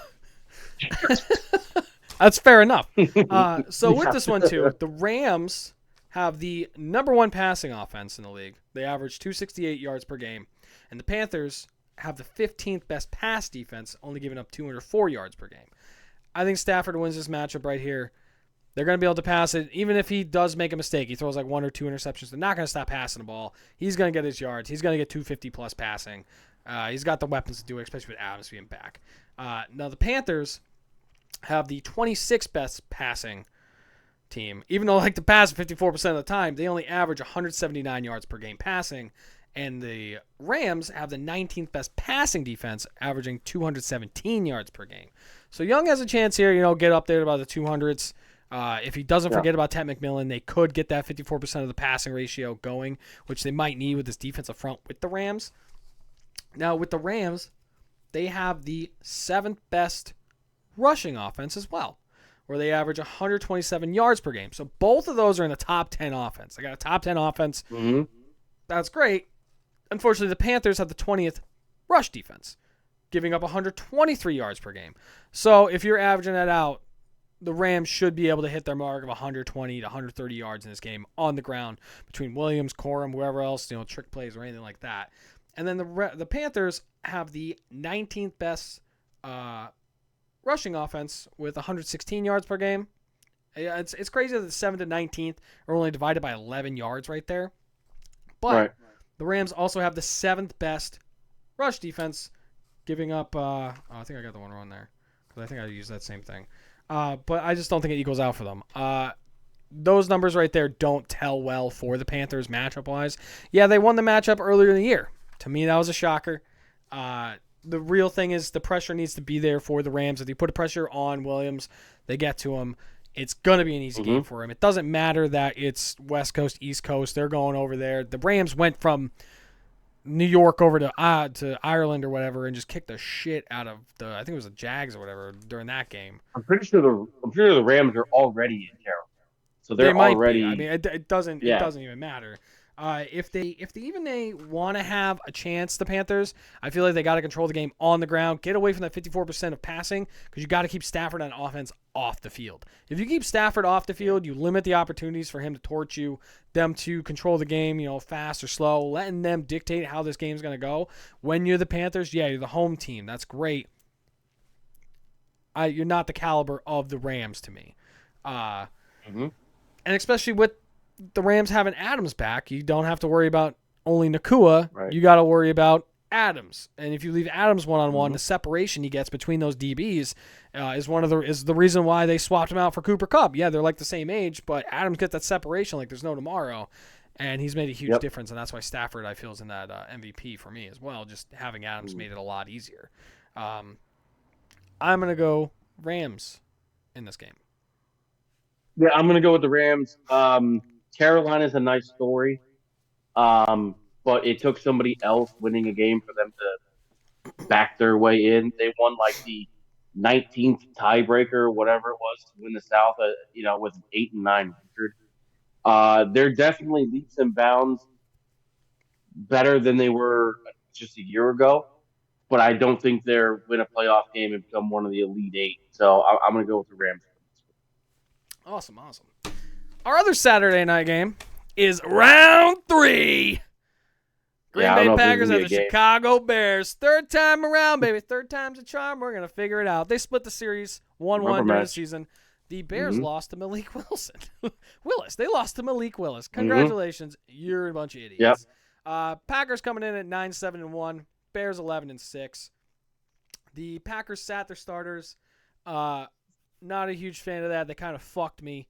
that's fair enough. So with this one too, the Rams have the number 1 passing offense in the league. They average 268 yards per game. And the Panthers have the 15th best pass defense, only giving up 204 yards per game. I think Stafford wins this matchup right here. They're going to be able to pass it. Even if he does make a mistake, he throws like 1 or 2 interceptions, they're not going to stop passing the ball. He's going to get his yards. He's going to get 250-plus passing. He's got the weapons to do it, especially with Adams being back. Now, the Panthers have the 26th best passing team. Even though they like to pass 54% of the time, they only average 179 yards per game passing. And the Rams have the 19th best passing defense, averaging 217 yards per game. So Young has a chance here, get up there to about the 200s. If he doesn't forget about Ted McMillan, they could get that 54% of the passing ratio going, which they might need with this defensive front with the Rams. Now, with the Rams, they have the 7th best rushing offense as well, where they average 127 yards per game. So both of those are in the top 10 offense. They got a top 10 offense. Mm-hmm. That's great. Unfortunately, the Panthers have the 20th rush defense, giving up 123 yards per game. So if you're averaging that out, the Rams should be able to hit their mark of 120 to 130 yards in this game on the ground between Williams, Corum, whoever else, trick plays or anything like that. And then the Panthers have the 19th best rushing offense with 116 yards per game. It's crazy that the 7th and 19th are only divided by 11 yards right there. But the Rams also have the 7th best rush defense, giving up I think I got the one wrong there because I think I used that same thing. But I just don't think it equals out for them. Those numbers right there don't tell well for the Panthers matchup-wise. Yeah, they won the matchup earlier in the year. To me, that was a shocker. The real thing is the pressure needs to be there for the Rams. If you put pressure on Williams, they get to him. It's going to be an easy game for him. It doesn't matter that it's West Coast, East Coast. They're going over there. The Rams went from New York over to Ireland or whatever and just kick the shit out of the I think it was the Jags or whatever during that game. I'm sure the Rams are already in Carolina, so They they're might be. I mean, already it yeah. doesn't even matter. If they want to have a chance, the Panthers, I feel like they got to control the game on the ground, get away from that 54% of passing because you got to keep Stafford on offense off the field. If you keep Stafford off the field, you limit the opportunities for him to torch you, them to control the game, fast or slow, letting them dictate how this game's going to go. When you're the Panthers, yeah, you're the home team. That's great. You're not the caliber of the Rams to me. Uh, Mm-hmm. and especially with the Rams having Adams back, you don't have to worry about only Nakua. Right. You got to worry about Adams. And if you leave Adams one-on-one, Mm-hmm. the separation he gets between those DBs is the reason why they swapped him out for Cooper Kupp. Yeah, they're like the same age, but Adams gets that separation like there's no tomorrow. And he's made a huge Yep. difference, and that's why Stafford, I feel, is in that MVP for me as well. Just having Adams made it a lot easier. I'm going to go Rams in this game. Yeah, I'm gonna go with the Rams. Carolina's a nice story, but it took somebody else winning a game for them to back their way in. They won like the 19th tiebreaker, whatever it was, to win the South. With 8 and 9 record. They're definitely leaps and bounds better than they were just a year ago. But I don't think they're win a playoff game and become one of the elite eight. So I'm going to go with the Rams. Awesome. Our other Saturday night game is round 3. Green Yeah, I don't Bay know if this is Packers gonna and be the a game. Chicago Bears. Third time around, baby. Third time's a charm. We're going to figure it out. They split the series 1-1 Rubber during the match. season. The Bears Mm-hmm. lost to Malik Wilson. Willis. They lost to Malik Willis. Mm-hmm. Congratulations. You're a bunch of Yep. idiots. Packers coming in at 9-7-1. Bears 11-6. The Packers sat their starters. Not a huge fan of that. They kind of fucked me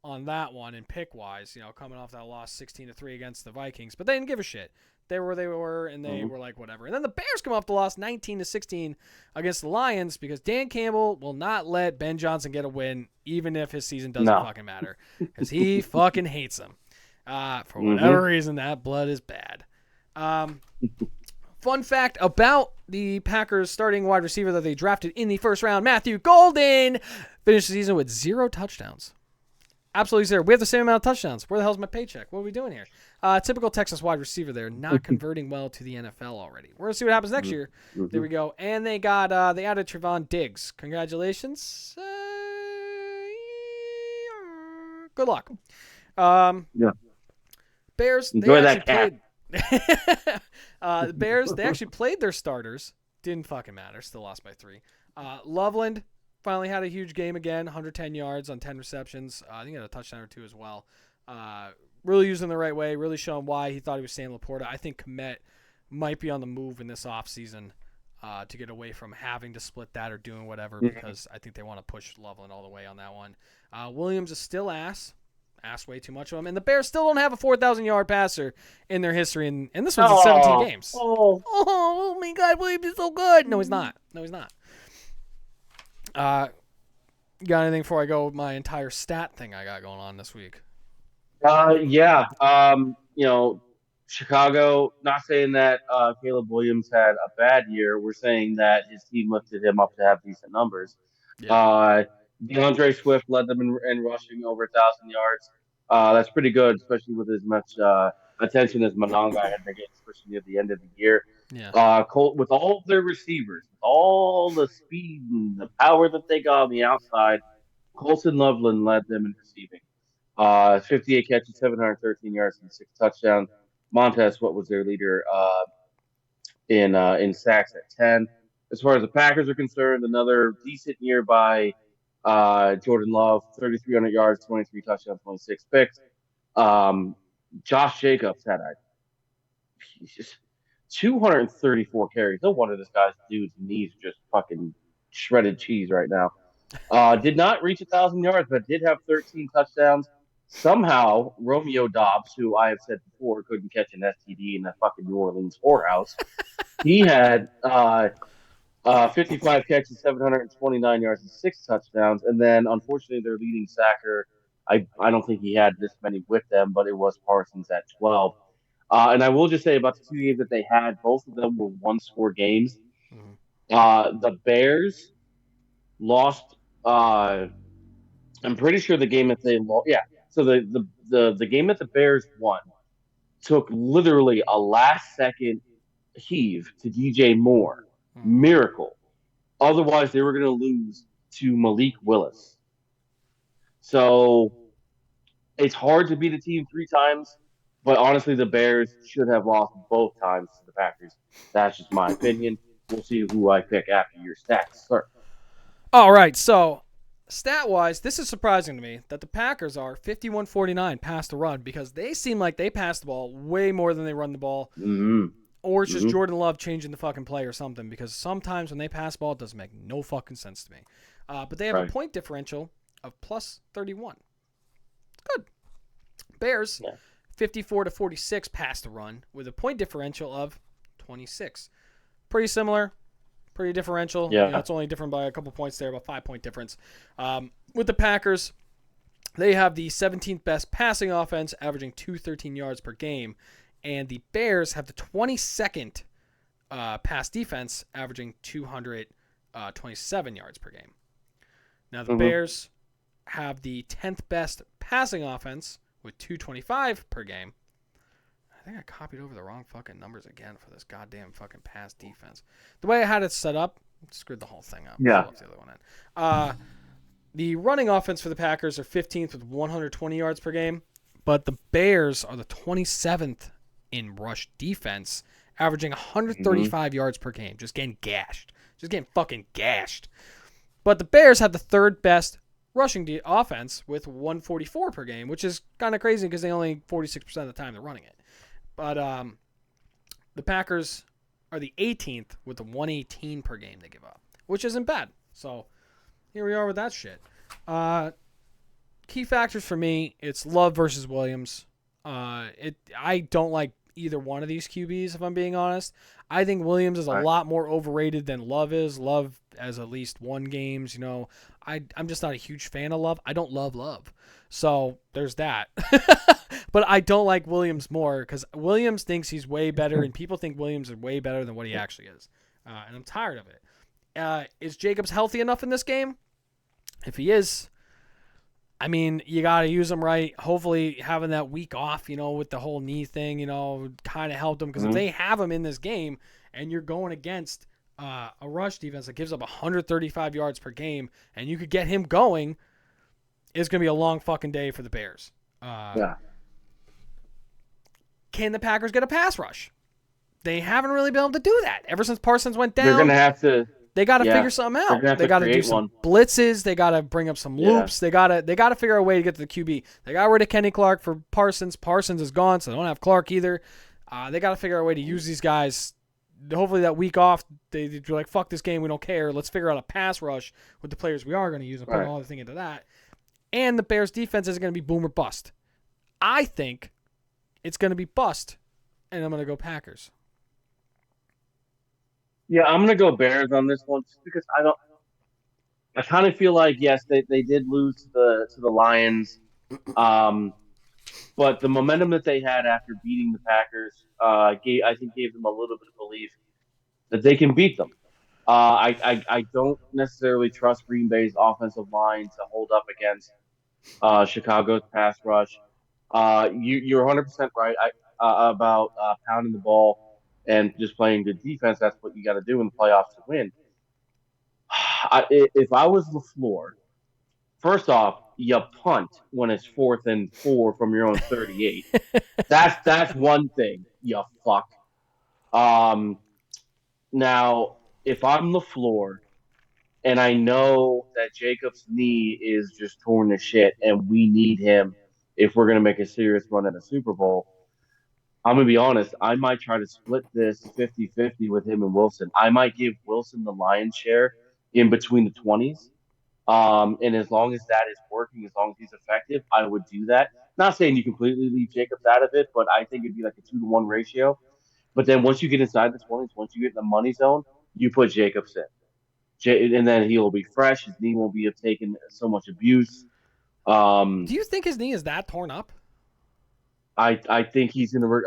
on that one in pick wise, coming off that loss 16-3 against the Vikings, but they didn't give a shit. They were they were, and they were like whatever. And then the Bears come off the loss 19-16 against the Lions because Dan Campbell will not let Ben Johnson get a win, even if his season doesn't No. fucking matter, because he fucking hates him. For whatever Mm-hmm. reason, that blood is bad. Fun fact about the Packers starting wide receiver that they drafted in the first round, Matthew Golden, finished the season with 0 touchdowns. Absolutely zero. We have the same amount of touchdowns. Where the hell's my paycheck? What are we doing here? Typical Texas wide receiver there, not converting well to the NFL already. We're going to see what happens next year. Mm-hmm. There we go. And they added Trevon Diggs. Congratulations. Good luck. Yeah. Bears, Enjoy they that actually played. The Bears, they actually played their starters. Didn't fucking matter. Still lost by 3. Loveland finally had a huge game again. 110 yards on 10 receptions. I think he had a touchdown or 2 as well. Really using the right way. Really showing why he thought he was Sam Laporta. I think Kmet might be on the move in this offseason to get away from having to split that or doing whatever because I think they want to push Loveland all the way on that one. Williams is still ass. Asked way too much of him. And the Bears still don't have a 4,000-yard passer in their history. And this one's in 17 games. Oh, my God, Williams is so good. No, he's not. You got anything before I go with my entire stat thing I got going on this week? Yeah. Chicago, not saying that Caleb Williams had a bad year. We're saying that his team lifted him up to have decent numbers. Yeah. DeAndre Swift led them in rushing over 1,000 yards. That's pretty good, especially with as much attention as Mononga had been getting, especially near the end of the year. Yeah. Colt, with all of their receivers, with all the speed and the power that they got on the outside, Colson Loveland led them in receiving. 58 catches, 713 yards, and 6 touchdowns. Montez, what was their leader in sacks at 10. As far as the Packers are concerned, another decent year by Jordan Love, 3,300 yards, 23 touchdowns, 26 picks. Josh Jacobs had just 234 carries. No wonder this dude's knees are just fucking shredded cheese right now. Did not reach 1,000 yards, but did have 13 touchdowns. Somehow, Romeo Dobbs, who I have said before couldn't catch an STD in that fucking New Orleans whorehouse, he had 55 catches, 729 yards, and 6 touchdowns. And then, unfortunately, their leading sacker, I don't think he had this many with them, but it was Parsons at 12. And I will just say about the two games that they had, both of them were one-score games. Mhm. The Bears lost. I'm pretty sure the game that they lost. Yeah. So the game that the Bears won took literally a last-second heave to DJ Moore. Mhm. Miracle. Otherwise, they were going to lose to Malik Willis. So it's hard to beat a team three times, but honestly, the Bears should have lost both times to the Packers. That's just my opinion. We'll see who I pick after your stats, sir. All right, so stat wise, this is surprising to me that the Packers are 51-49 pass to run because they seem like they pass the ball way more than they run the ball. Mm-hmm. Or it's just Mm-hmm. Jordan Love changing the fucking play or something because sometimes when they pass the ball, it doesn't make no fucking sense to me. But they have a Right. point differential of plus 31. Good. Bears, Yeah. 54-46 pass to run with a point differential of 26. Pretty similar. Pretty differential. Yeah. It's only different by a couple points there, about 5-point difference. With the Packers, they have the 17th best passing offense, averaging 213 yards per game, and the Bears have the 22nd pass defense, averaging 227 yards per game. Now the Mm-hmm. Bears have the 10th best passing offense with 225 per game. I think I copied over the wrong fucking numbers again for this goddamn fucking pass defense. The way I had it set up, screwed the whole thing up. Yeah. Fill up the other one in. The running offense for the Packers are 15th with 120 yards per game, but the Bears are the 27th in rush defense, averaging Mm-hmm. 135 yards per game, just getting gashed, just getting fucking gashed. But the Bears have the third best rushing offense with 144 per game, which is kind of crazy because they only 46% of the time they're running it. But the Packers are the 18th with the 118 per game they give up, which isn't bad. So here we are with that shit. Key factors for me, it's Love versus Williams. I don't like either one of these QBs, if I'm being honest. I think Williams is a Right. lot more overrated than Love is. Love has at least won games. I'm just not a huge fan of Love. I don't love Love. So there's that. But I don't like Williams more because Williams thinks he's way better, and people think Williams is way better than what he actually is. And I'm tired of it. Is Jacobs healthy enough in this game? If he is, I mean, you got to use him right. Hopefully, having that week off, with the whole knee thing, kind of helped him. Because if Mm-hmm. they have him in this game and you're going against a rush defense that gives up 135 yards per game and you could get him going, it's going to be a long fucking day for the Bears. Yeah. Can the Packers get a pass rush? They haven't really been able to do that. Ever since Parsons went They're down, gonna have to. they got to Yeah. figure something They're out. gonna have They to got to do create some one. blitzes. They got to bring up some Yeah. loops. They got to figure out a way to get to the QB. They got rid of Kenny Clark for Parsons. Parsons is gone, so they don't have Clark either. They got to figure out a way to use these guys. Hopefully that week off, they're like, fuck this game, we don't care. Let's figure out a pass rush with the players we are going to use and put Right. all the thing into that. And the Bears defense is going to be boom or bust. I think it's going to be bust, and I'm going to go Packers. Yeah, I'm gonna go Bears on this one just because I don't. I kind of feel like yes, they did lose to the Lions, um, but the momentum that they had after beating the Packers, I think gave them a little bit of belief that they can beat them. I don't necessarily trust Green Bay's offensive line to hold up against Chicago's pass rush. You're 100% right about pounding the ball and just playing good defense. That's what you got to do in the playoffs to win. If I was LaFleur, first off, you punt when it's 4th and 4 from your own 38. That's one thing. You fuck. Um, Now, if I'm LaFleur and I know that Jacob's knee is just torn to shit and we need him if we're gonna make a serious run at a Super Bowl, I'm gonna be honest. I might try to split this 50-50 with him and Wilson. I might give Wilson the lion's share in between the 20s. And as long as that is working, as long as he's effective, I would do that. Not saying you completely leave Jacobs out of it, but I think it'd be like a 2-to-1 ratio. But then once you get inside the 20s, once you get in the money zone, you put Jacobs in. And then he'll be fresh. His knee won't be taken so much abuse. Do you think his knee is that torn up? I think he's going to.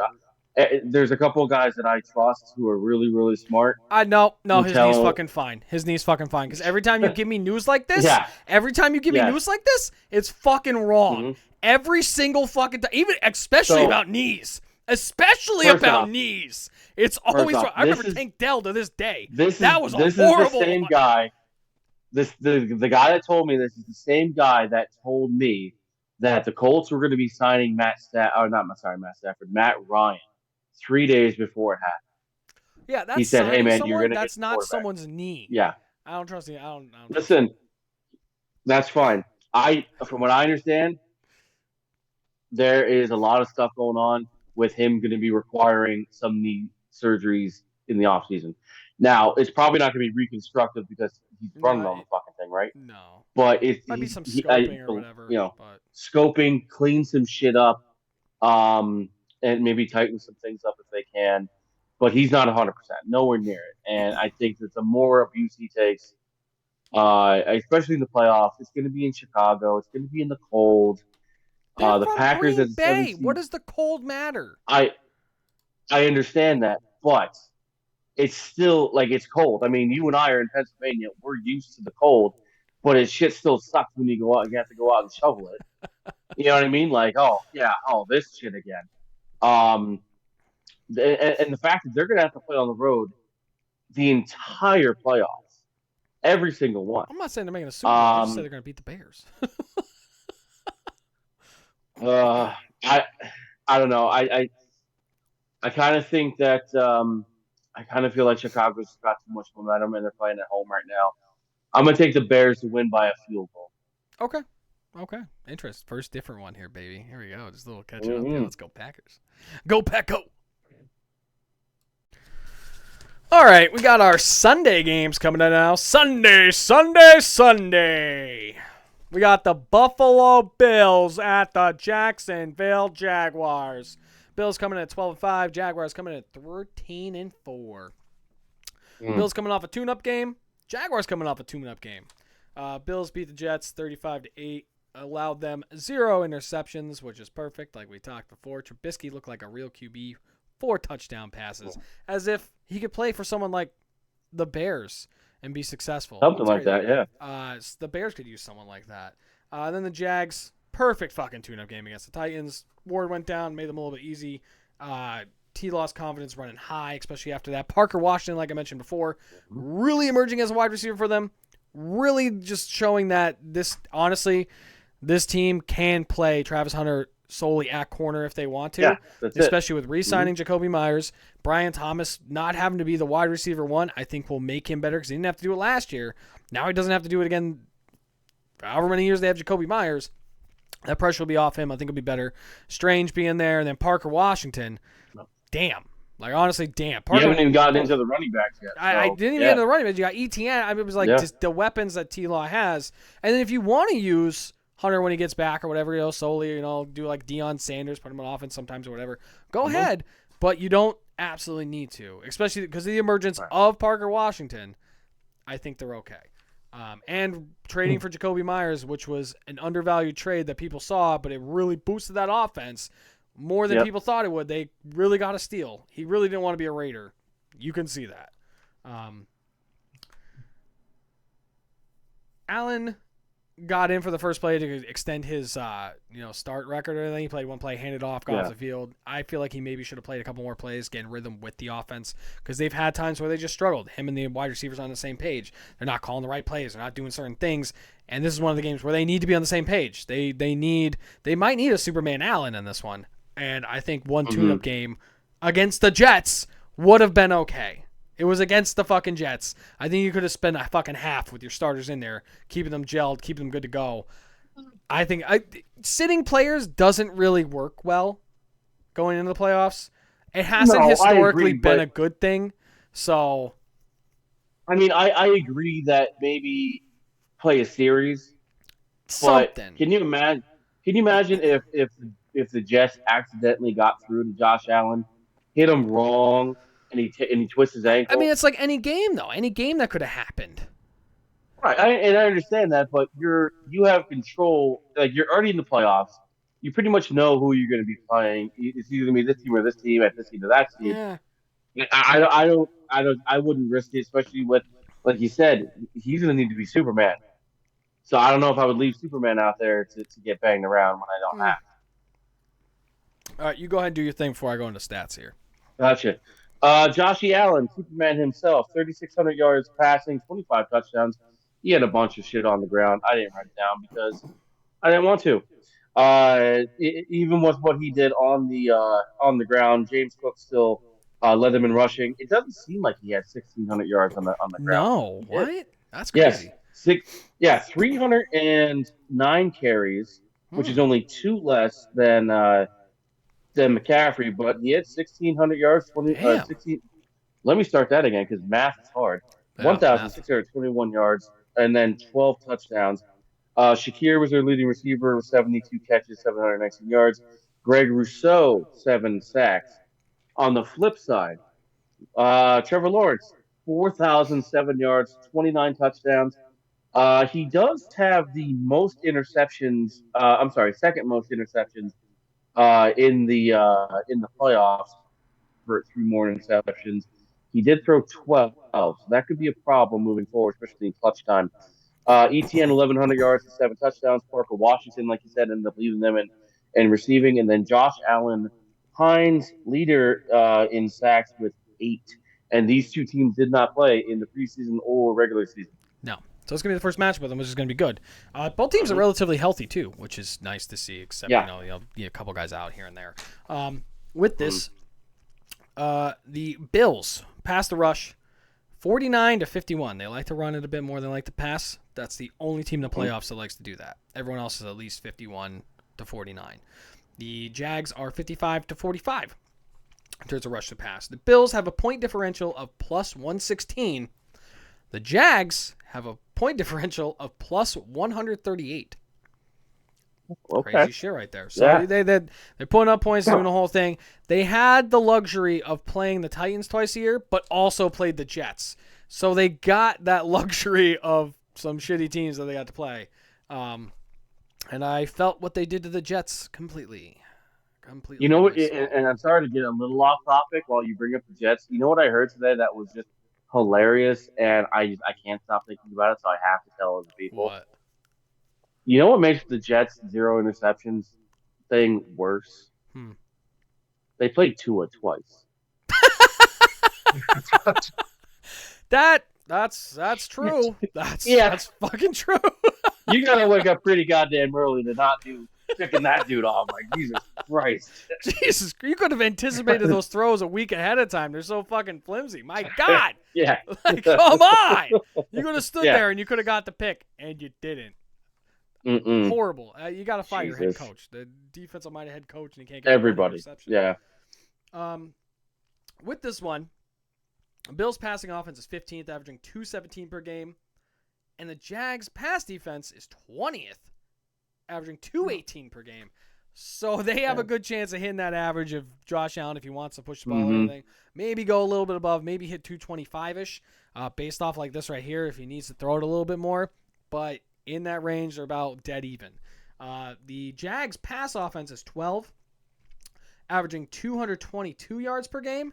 There's a couple of guys that I trust who are really, really smart No, who his knee's tell, fucking fine. His knee's fucking fine. Because every time you give me news like this, yeah, yes, it's fucking wrong. hmm Every single fucking time, even especially so about knees. Especially first about off, knees. It's first always off, wrong. I remember Tank Dell to this day. this is That was a this is the horrible same one. guy. The guy that told me this is the same guy that told me that the Colts were going to be signing Matt Stafford, Matt Ryan, 3 days before it happened. Yeah, He that's said, "Hey signing man, you're someone. going to get That's the not quarterback." someone's knee. Yeah, I don't trust you. I don't trust him. listen, that's fine. From what I understand, there is a lot of stuff going on with him going to be requiring some knee surgeries in the off season. Now, it's probably not going to be reconstructive because he's running No, on the fucking thing, right? no. But Might be some scoping or whatever, but scoping, clean some shit up, and maybe tighten some things up if they can. But he's not 100%, nowhere near it. And I think that the more abuse he takes, especially in the playoffs, it's going to be in Chicago. It's going to be in the cold. they're The from Packers Green as a seven Bay. What seed. does the cold matter? I I understand that, but it's still like it's cold. I mean, you and I are in Pennsylvania. We're used to the cold, but it shit still sucks when you go out and you have to go out and shovel it. You know what I mean? Like, oh yeah, oh this shit again. Um, and the fact that they're gonna have to play on the road the entire playoffs, every single one. I'm not saying they're making a Super Bowl. I just say Um, they're going to beat the Bears. uh, I I don't know. I kind of think that I kind of feel like Chicago's got too much momentum and they're playing at home right now. I'm gonna take the Bears to win by a field goal. Okay. Okay. Interest. First different one here, baby. Here we go. Just a little catch up. Yeah, Mm-hmm. let's go Packers. Go Pack go. All right, we got our Sunday games coming up now. Sunday, Sunday, Sunday. We got the Buffalo Bills at the Jacksonville Jaguars. Bills coming in at 12-5. Jaguars coming in at 13-4. Bills coming off a tune-up game. Jaguars coming off a tune-up game. Bills beat the Jets 35-8. Allowed them 0 interceptions, which is perfect. Like we talked before, Trubisky looked like a real QB. 4 touchdown passes, as if he could play for someone like the Bears and be successful. Something like that, yeah. The Bears could use someone like that. Then the Jags, perfect fucking tune-up game against the Titans. Ward went down, made them a little bit easy. T lost confidence running high, especially after that. Parker Washington, like I mentioned before, really emerging as a wide receiver for them. Really just showing that this team can play Travis Hunter solely at corner if they want to, Yeah, that's especially with it. re-signing Jacoby Myers. Brian Thomas not having to be the wide receiver one, I think will make him better because he didn't have to do it last year. Now he doesn't have to do it again. However many years they have Jacoby Myers, that pressure will be off him. I think it'll be better. Strange being there, and then Parker Washington. Damn. Like, honestly, damn. You Parker, haven't even gotten into the running backs yet. I didn't even get into the running backs. You got ETN. I mean, it was like just the weapons that T-Law has. And then if you want to use Hunter when he gets back or whatever, solely, do like Deion Sanders, put him on offense sometimes or whatever, go ahead. But you don't absolutely need to, especially because of the emergence of Parker Washington. I think they're okay. And trading for Jacoby Myers, which was an undervalued trade that people saw, but it really boosted that offense more than people thought it would. They really got a steal. He really didn't want to be a Raider. You can see that. Allen got in for the first play to extend his start record or anything. He played one play, handed off, got off the field. I feel like he maybe should have played a couple more plays, getting rhythm with the offense, because they've had times where they just struggled. Him and the wide receivers on the same page. They're not calling the right plays. They're not doing certain things. And this is one of the games where they need to be on the same page. They might need a Superman Allen in this one. And I think one tune-up game against the Jets would have been okay. It was against the fucking Jets. I think you could have spent a fucking half with your starters in there, keeping them gelled, keeping them good to go. I think sitting players doesn't really work well going into the playoffs. It hasn't historically been a good thing. So, I mean, I agree that maybe play a series. Something. But can you imagine? Can you imagine if the Jets accidentally got through to Josh Allen, hit him wrong, and he twists his ankle? I mean, it's like any game though. Any game that could have happened. Right, I understand that, but you have control. Like, you're already in the playoffs. you pretty much know who you're going to be playing. It's either going to be this team or this team at this team or that team. Yeah. I wouldn't risk it, especially with, like you said, he's going to need to be Superman. So I don't know if I would leave Superman out there to get banged around when I don't Mm. have All right, you go ahead and do your thing before I go into stats here. Gotcha. Joshy Allen, Superman himself, 3,600 yards passing, 25 touchdowns. He had a bunch of shit on the ground. I didn't write it down because I didn't want to. Even with what he did on the ground, James Cook still led them in rushing. It doesn't seem like he had 1,600 yards on the ground. No, He did. what? That's Yes, crazy. 309 carries, which is only two less than McCaffrey, but he had 1,600 yards, Damn. 16. Let me start that again because math is hard. Yeah, math. 1,621 yards and then 12 touchdowns. Shakir was their leading receiver with 72 catches, 719 yards. Greg Rousseau, 7 sacks. On the flip side, Trevor Lawrence, 4,007 yards, 29 touchdowns. He does have the most interceptions. I'm sorry, second most interceptions in the playoffs for 3 more interceptions. He did throw 12, so that could be a problem moving forward, especially in clutch time. ETN 1,100 yards and 7 touchdowns. Parker Washington, like you said, ended up leading them in receiving, and then Josh Allen, Hines leader in sacks with 8. And these two teams did not play in the preseason or regular season. No. So it's going to be the first matchup with them, which is going to be good. Both teams are relatively healthy, too, which is nice to see, except, a couple guys out here and there. With this, the Bills pass the rush 49-51. They like to run it a bit more than they like to pass. That's the only team in the playoffs that likes to do that. Everyone else is at least 51-49. The Jags are 55-45 in terms of rush to pass. The Bills have a point differential of plus 116. The Jags have a point differential of plus 138. Okay. Crazy shit right there. So they're putting up points, doing the whole thing. They had the luxury of playing the Titans twice a year, but also played the Jets. So they got that luxury of some shitty teams that they got to play. And I felt what they did to the Jets completely. You know what? And I'm sorry to get a little off topic while you bring up the Jets. You know what I heard today that was just hilarious, and I can't stop thinking about it, so I have to tell other people. What? You know what makes the Jets 0 interceptions thing worse? They played Tua twice. That's true. That's fucking true. You gotta wake up pretty goddamn early to not do picking that dude off. Like, Jesus Christ. Jesus, you could have anticipated those throws a week ahead of time. They're so fucking flimsy. My God. Yeah. Like, come on. You could have stood there and you could have got the pick, and you didn't. Mm-mm. Horrible. You got to fire your head coach. The defensive minded head coach, and he can't get everybody. Interception. Yeah. With this one, Bills passing offense is 15th, averaging 217 per game, and the Jags pass defense is 20th, averaging 218 per game. So they have a good chance of hitting that average of Josh Allen if he wants to push the ball or anything. Maybe go a little bit above, maybe hit 225-ish, based off like this right here if he needs to throw it a little bit more. But in that range, they're about dead even. The Jags pass offense is 12, averaging 222 yards per game.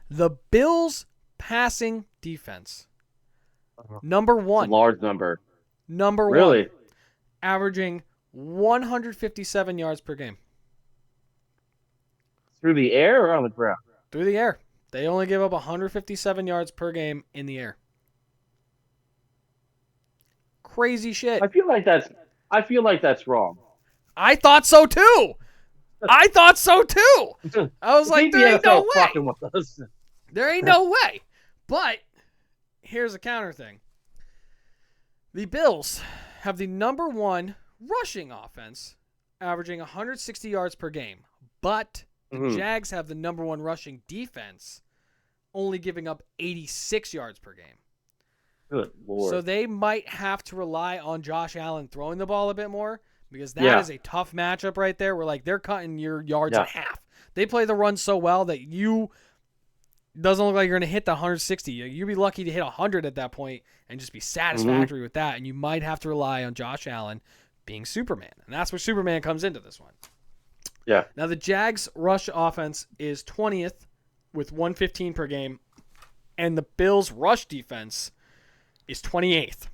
The Bills passing defense, number one. Large number. Number really? one. Averaging 157 yards per game. Through the air or on the ground? Through the air. They only give up 157 yards per game in the air. Crazy shit. I feel like that's wrong. I thought so too. I was like, there ain't no way. There ain't no way. But here's a counter thing. The Bills have the number one rushing offense, averaging 160 yards per game. But the Jags have the number one rushing defense, only giving up 86 yards per game. Good Lord. So they might have to rely on Josh Allen throwing the ball a bit more, because that is a tough matchup right there where like they're cutting your yards in half. They play the run so well that doesn't look like you're going to hit the 160. You'd be lucky to hit 100 at that point and just be satisfactory with that. And you might have to rely on Josh Allen being Superman. And that's where Superman comes into this one. Yeah. Now the Jags rush offense is 20th with 115 per game, and the Bills rush defense is 28th,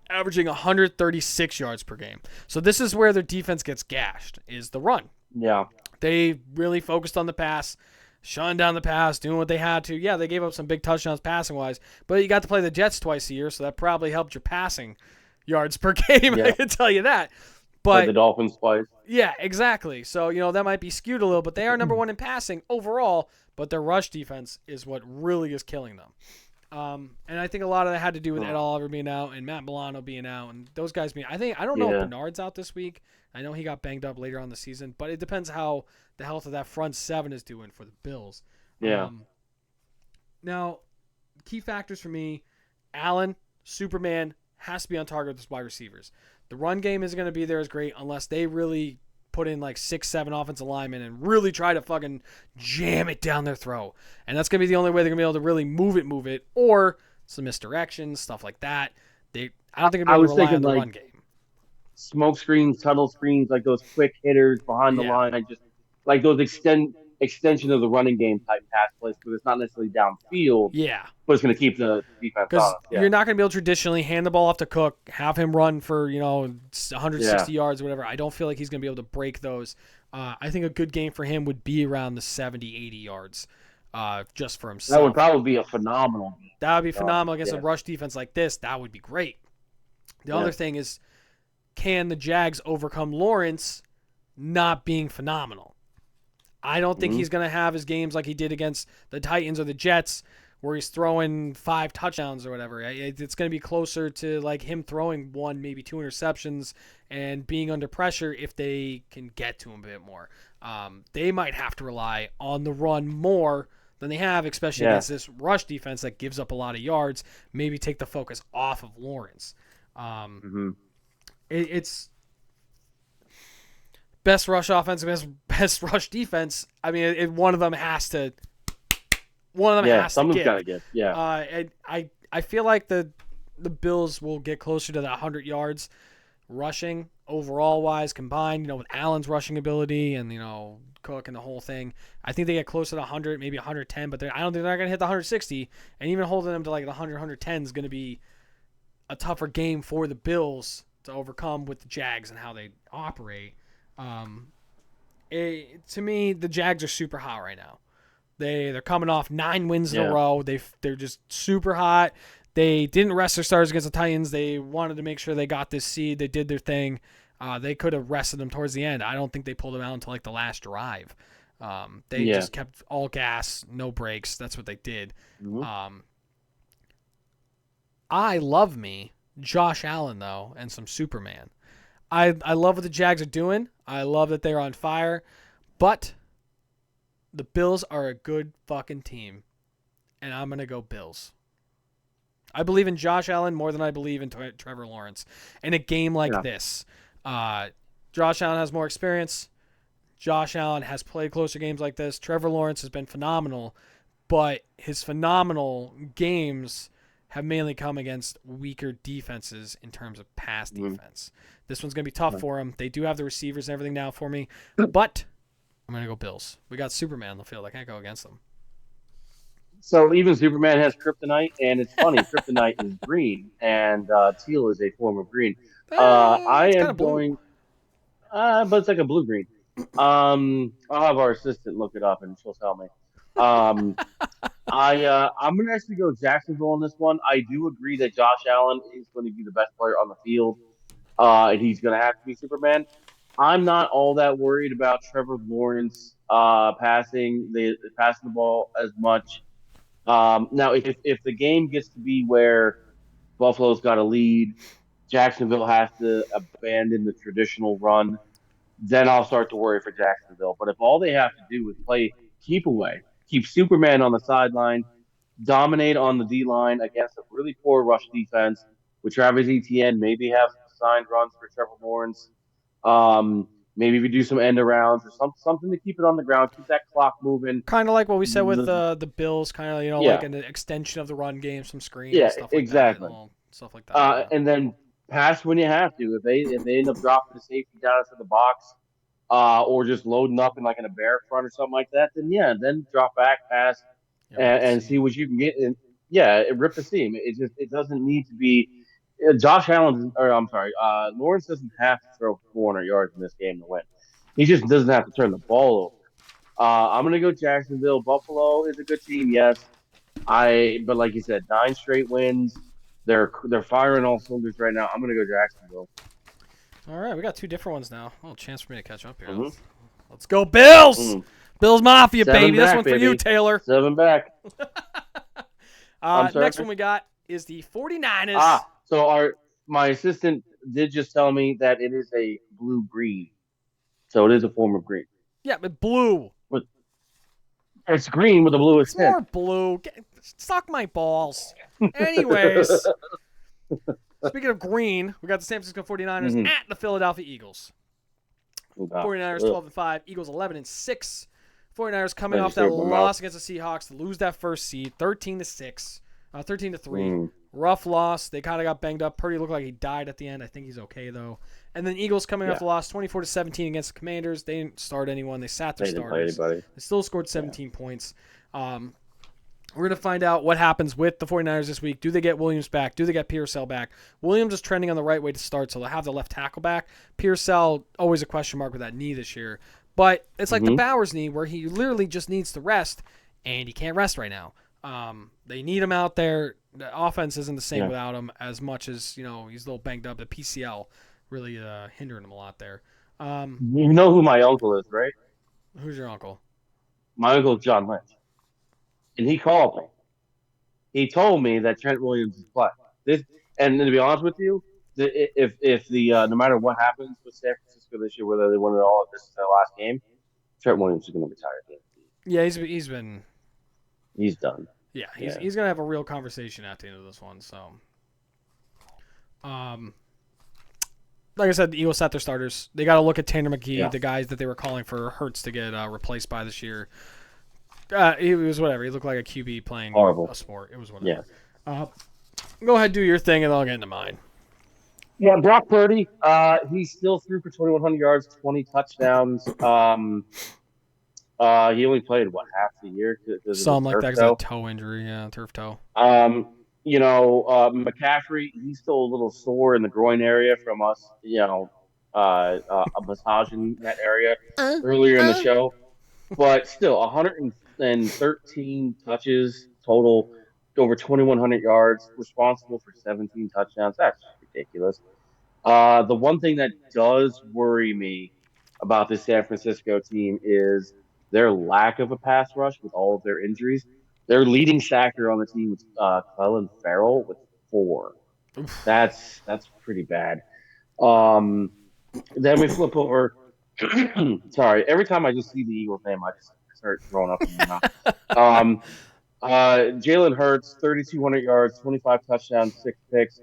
averaging 136 yards per game. So this is where their defense gets gashed, is the run. Yeah. They really focused on the pass, shutting down the pass, doing what they had to. Yeah, they gave up some big touchdowns passing wise, but you got to play the Jets twice a year, so that probably helped your passing yards per game. I Yeah. can tell you that. Played the But Dolphins twice. yeah, exactly. So, that might be skewed a little, but they are number one in passing overall, but their rush defense is what really is killing them. And I think a lot of that had to do with Ed Oliver being out and Matt Milano being out and those guys being. I don't know if Bernard's out this week. I know he got banged up later on in the season, but it depends how the health of that front seven is doing for the Bills. Yeah. Now, key factors for me: Allen, Superman has to be on target with his wide receivers. The run game isn't going to be there as great unless they really put in like 6-7 offensive linemen and really try to fucking jam it down their throat. And that's going to be the only way they're going to be able to really move it, or some misdirections, stuff like that. I don't think they're going to rely on the run game. Smoke screens, tunnel screens, like those quick hitters behind the line. I just like those extension of the running game type pass plays, because it's not necessarily downfield. Yeah. But it's going to keep the defense honest. Yeah. You're not going to be able to traditionally hand the ball off to Cook, have him run for 160 yards or whatever. I don't feel like he's going to be able to break those. I think a good game for him would be around the 70, 80 yards just for himself. That would probably be a phenomenal game. That would be phenomenal against a rush defense like this. That would be great. The other thing is, can the Jags overcome Lawrence not being phenomenal? I don't think he's going to have his games like he did against the Titans or the Jets where he's throwing 5 touchdowns or whatever. It's going to be closer to like him throwing 1, maybe 2 interceptions and being under pressure if they can get to him a bit more. They might have to rely on the run more than they have, especially against this rush defense that gives up a lot of yards. Maybe take the focus off of Lawrence. It's best rush offense, best rush defense. I mean, one of them has to. One of them has to give. Someone's got to give. Yeah. And I feel like the Bills will get closer to that 100 yards rushing overall wise combined. With Allen's rushing ability and Cook and the whole thing. I think they get closer to 100, maybe 110, but I don't think they're going to hit the 160. And even holding them to like the 100, 110 is going to be a tougher game for the Bills to overcome with the Jags and how they operate. To me, the Jags are super hot right now. They're coming off 9 wins in a row. They're just super hot. They didn't rest their starters against the Titans. They wanted to make sure they got this seed. They did their thing. They could have rested them towards the end. I don't think they pulled them out until like the last drive. They just kept all gas, no brakes. That's what they did. I love me Josh Allen, though, and some Superman. I love what the Jags are doing. I love that they're on fire. But the Bills are a good fucking team. And I'm going to go Bills. I believe in Josh Allen more than I believe in Trevor Lawrence. In a game like this, Josh Allen has more experience. Josh Allen has played closer games like this. Trevor Lawrence has been phenomenal. But his phenomenal games have mainly come against weaker defenses in terms of pass defense. This one's going to be tough for them. They do have the receivers and everything now for me, but I'm going to go Bills. We got Superman on the field. I can't go against them. So even Superman has kryptonite, and it's funny, kryptonite is green, and teal is a form of green. I am going, but it's like a blue-green. I'll have our assistant look it up, and she'll tell me. I'm going to actually go Jacksonville on this one. I do agree that Josh Allen is going to be the best player on the field, and he's going to have to be Superman. I'm not all that worried about Trevor Lawrence passing the ball as much. Now, if the game gets to be where Buffalo's got a lead, Jacksonville has to abandon the traditional run, then I'll start to worry for Jacksonville. But if all they have to do is keep Superman on the sideline, dominate on the D-line against a really poor rush defense, with Travis Etienne, maybe have some signed runs for Trevor Lawrence. Maybe we do some end arounds or something to keep it on the ground, keep that clock moving. Kind of like what we said with the Bills, kind of like an extension of the run game, some screens, stuff like exactly. that, stuff like that. And then pass when you have to. If they end up dropping the safety down into the box, or just loading up in like in a bear front or something like that, then yeah, then drop back, pass, Yeah, rip the and see seam. what you can get. And yeah, rip the seam. It doesn't need to be. Josh Allen, or I'm sorry, Lawrence doesn't have to throw 400 yards in this game to win. He just doesn't have to turn the ball over. I'm gonna go Jacksonville. Buffalo is a good team, yes. But like you said, 9 straight wins. They're firing all cylinders right now. I'm gonna go Jacksonville. All right, we got two different ones now. Oh, chance for me to catch up here. Mm-hmm. Let's go, Bills! Mm. Bills Mafia, 7 baby. This back, one's for you, baby. Taylor. 7 back. I'm sorry. Next one we got is the 49ers. So my assistant did just tell me that it is a blue green. So it is a form of green. Yeah, but blue. But it's green with a bluish It's tint. more blue. Suck my balls. Anyways, speaking of green, we got the San Francisco 49ers at the Philadelphia Eagles. 49ers 12-5, Eagles 11-6. 49ers coming off that loss against the Seahawks to lose that first seed, 13-6, 13-3. Rough loss. They kind of got banged up. Purdy looked like he died at the end. I think he's okay though. And then Eagles coming off the loss, 24-17 against the Commanders. They didn't start anyone. They sat their starters. They still scored 17 points. We're going to find out what happens with the 49ers this week. Do they get Williams back? Do they get Pearsall back? Williams is trending on the right way to start, so they'll have the left tackle back. Pearsall, always a question mark with that knee this year. But it's like the Bowers knee where he literally just needs to rest, and he can't rest right now. They need him out there. The offense isn't the same without him as much as, he's a little banged up. The PCL really hindering him a lot there. You know who my uncle is, right? Who's your uncle? My uncle John Lynch. And he called me. He told me that Trent Williams is playing. And to be honest with you, if the no matter what happens with San Francisco this year, whether they win it all, if this is their last game, Trent Williams is going to retire. Yeah, he's been. He's done. Yeah, he's going to have a real conversation at the end of this one. So, like I said, the Eagles sat their starters. They got to look at Tanner McGee, the guys that they were calling for Hurts to get replaced by this year. He was whatever. He looked like a QB playing a sport. It was whatever. Yeah. Go ahead, do your thing, and I'll get into mine. Yeah, Brock Purdy. He still threw for 2,100 yards, 20 touchdowns. He only played half the year. Something like that. He's got a toe injury. Yeah, turf toe. McCaffrey. He's still a little sore in the groin area from us. Massaging that area earlier in the show. But still, 113 touches total, over 2,100 yards, responsible for 17 touchdowns. That's ridiculous. The one thing that does worry me about this San Francisco team is their lack of a pass rush with all of their injuries. Their leading sacker on the team is Clelin Ferrell with 4. That's pretty bad. Then we flip over. Sorry, every time I just see the Eagles name, I just start throwing up in my mouth. Jalen Hurts, 3,200 yards, 25 touchdowns, 6 picks.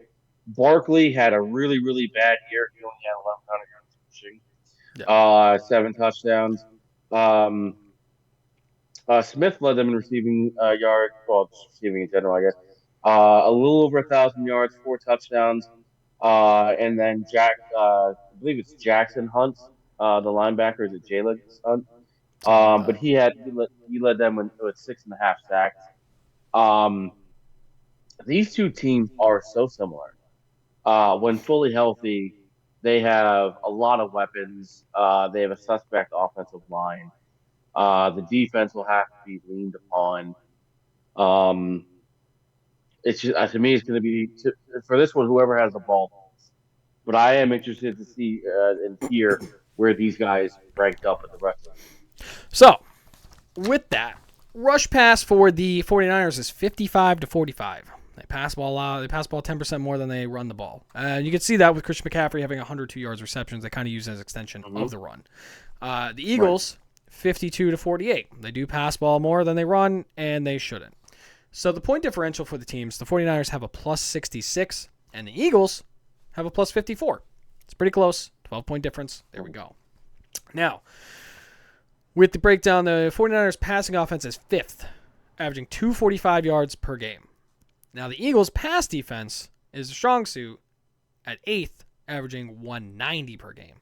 Barkley had a really, really bad year. He only had 1,100 yards rushing, 7 touchdowns. Smith led them in receiving yards, receiving in general, I guess. A little over 1,000 yards, 4 touchdowns. And then I believe it's Jackson Hunt, the linebacker. Is it Jalen Hunt? But he led them with 6.5 sacks. These two teams are so similar. When fully healthy, they have a lot of weapons. They have a suspect offensive line. The defense will have to be leaned upon. It's just, to me, it's going to be for this one, whoever has the ball. But I am interested to see and hear where these guys ranked up with the rest of them. So, with that, rush pass for the 49ers is 55-45. They pass ball 10% more than they run the ball. You can see that with Christian McCaffrey having 102 yards receptions. They kind of use it as extension of the run. The Eagles, 52-48. They do pass ball more than they run, and they shouldn't. So the point differential for the teams, the 49ers have a plus 66, and the Eagles have a plus 54. It's pretty close. 12-point difference. There we go. Now, with the breakdown, the 49ers passing offense is 5th, averaging 245 yards per game. Now, the Eagles' pass defense is a strong suit at 8th, averaging 190 per game.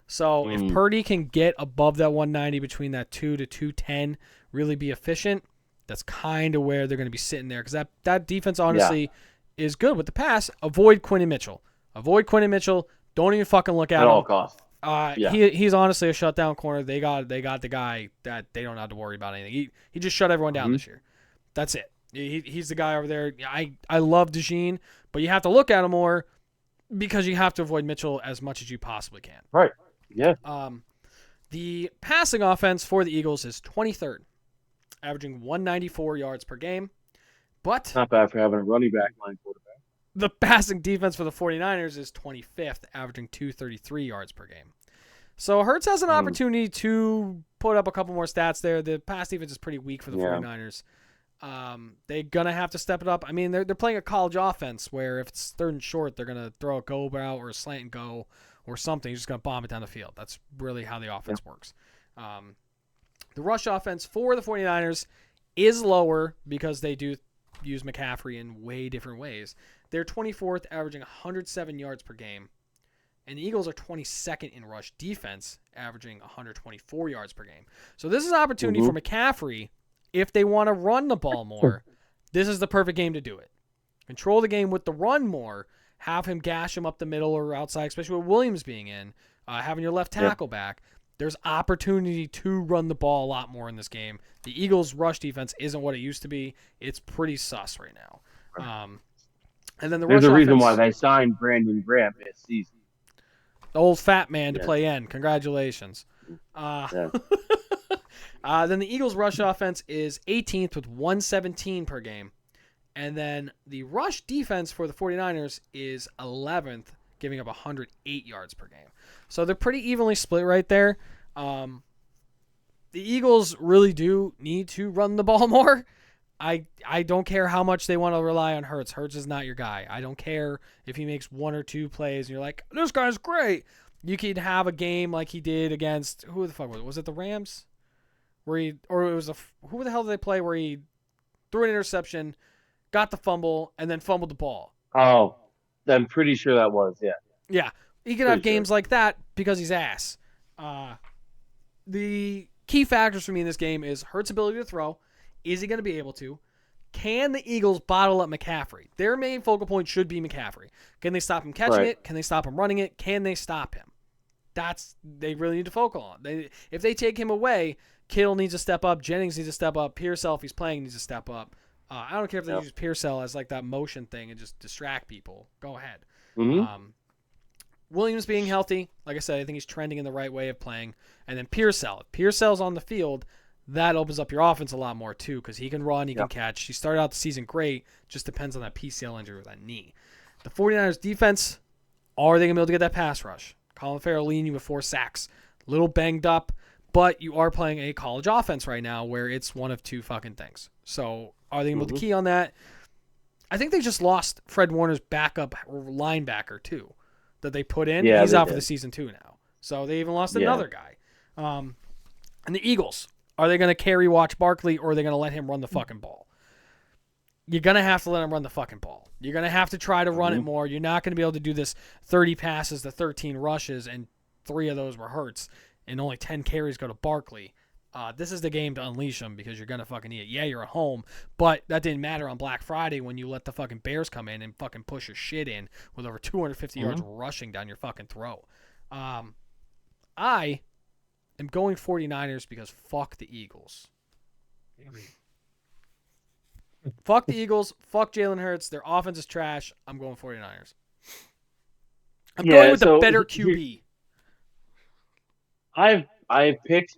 So if Mm, Purdy can get above that 190 between that 2 to 210, really be efficient, that's kind of where they're going to be sitting there because that defense yeah, honestly is good with the pass. Avoid Quinn Mitchell. Avoid Quinn Mitchell. Don't even fucking look at at all him. costs. Yeah. He's honestly a shutdown corner. They got the guy that they don't have to worry about anything. He just shut everyone down Hmm. this year. That's it. He's the guy over there. I love DeJean, but you have to look at him more because you have to avoid Mitchell as much as you possibly can. Right. Yeah. Um, the passing offense for the Eagles is 23rd, averaging 194 yards per game. But Not bad for having a running back line quarterback. the passing defense for the 49ers is 25th, averaging 233 yards per game. So Hurts has an Mm, opportunity to put up a couple more stats there. The pass defense is pretty weak for the yeah. 49ers. They're going to have to step it up. I mean, they're playing a college offense where if it's third and short, they're going to throw a go route or a slant and go or something. You're just going to bomb it down the field. That's really how the offense works. The rush offense for the 49ers is lower because they do use McCaffrey in way different ways. They're 24th, averaging 107 yards per game. And the Eagles are 22nd in rush defense, averaging 124 yards per game. So this is an opportunity Hmm. for McCaffrey if they want to run the ball more. This is the perfect game to do it. Control the game with the run more. Have him gash him up the middle or outside, especially with Williams being in. Having your left Yeah. tackle back. There's opportunity to run the ball a lot more in this game. The Eagles' rush defense isn't what it used to be. It's pretty sus right now. And then the There's rush a reason why offense, they signed Brandon Graham this season. the old fat man to Yeah. play in. Congratulations. Yeah. Then the Eagles' rush offense is 18th with 117 per game. And then the rush defense for the 49ers is 11th, giving up 108 yards per game. So they're pretty evenly split right there. The Eagles really do need to run the ball more. I don't care how much they want to rely on Hurts. Hurts is not your guy. I don't care if he makes one or two plays and you're like, this guy's great. You could have a game like he did against who the fuck was it? Was it the Rams? Where he or it was who the hell did they play where he threw an interception, got the fumble, and then fumbled the ball. Oh, I'm pretty sure that was. Yeah. Yeah, he could have Pretty games sure. like that because he's ass. The key factors for me in this game is Hurts' ability to throw. Is he going to be able to? Can the Eagles bottle up McCaffrey? Their main focal point should be McCaffrey. Can they stop him catching Right. it? Can they stop him running it? Can they stop him? That's they really need to focus on. If they take him away, Kittle needs to step up. Jennings needs to step up. Pearsall, if he's playing, needs to step up. I don't care if they Yep. use Pearsall as like that motion thing and just distract people. Go ahead. Hmm. Williams being healthy, like I said, I think he's trending in the right way of playing. And then Pearsall. If Pearsall's on the field, that opens up your offense a lot more too because he can run, he can Yep. catch. He started out the season great. Just depends on that PCL injury with that knee. The 49ers defense, are they going to be able to get that pass rush? Colin Farrell leading you with 4 sacks. A little banged up, but you are playing a college offense right now where it's one of two fucking things. So are they able to key on that? I think they just lost Fred Warner's backup linebacker too that they put in. Yeah, He's they out for did. the season 2 now. So they even lost Yeah. another guy. And the Eagles, are they going to carry Watch Barkley or are they going to let him run the fucking ball? You're going to have to let him run the fucking ball. You're going to have to try to run it more. You're not going to be able to do this 30 passes to 13 rushes, and 3 of those were Hurts, and only 10 carries go to Barkley. This is the game to unleash them because you're going to fucking need it. Yeah, you're at home, but that didn't matter on Black Friday when you let the fucking Bears come in and fucking push your shit in with over 250 yards rushing down your fucking throat. I am going 49ers because fuck the Eagles. Fuck the Eagles. Fuck Jalen Hurts. Their offense is trash. I'm going 49ers. I'm going with the better QB. I've picked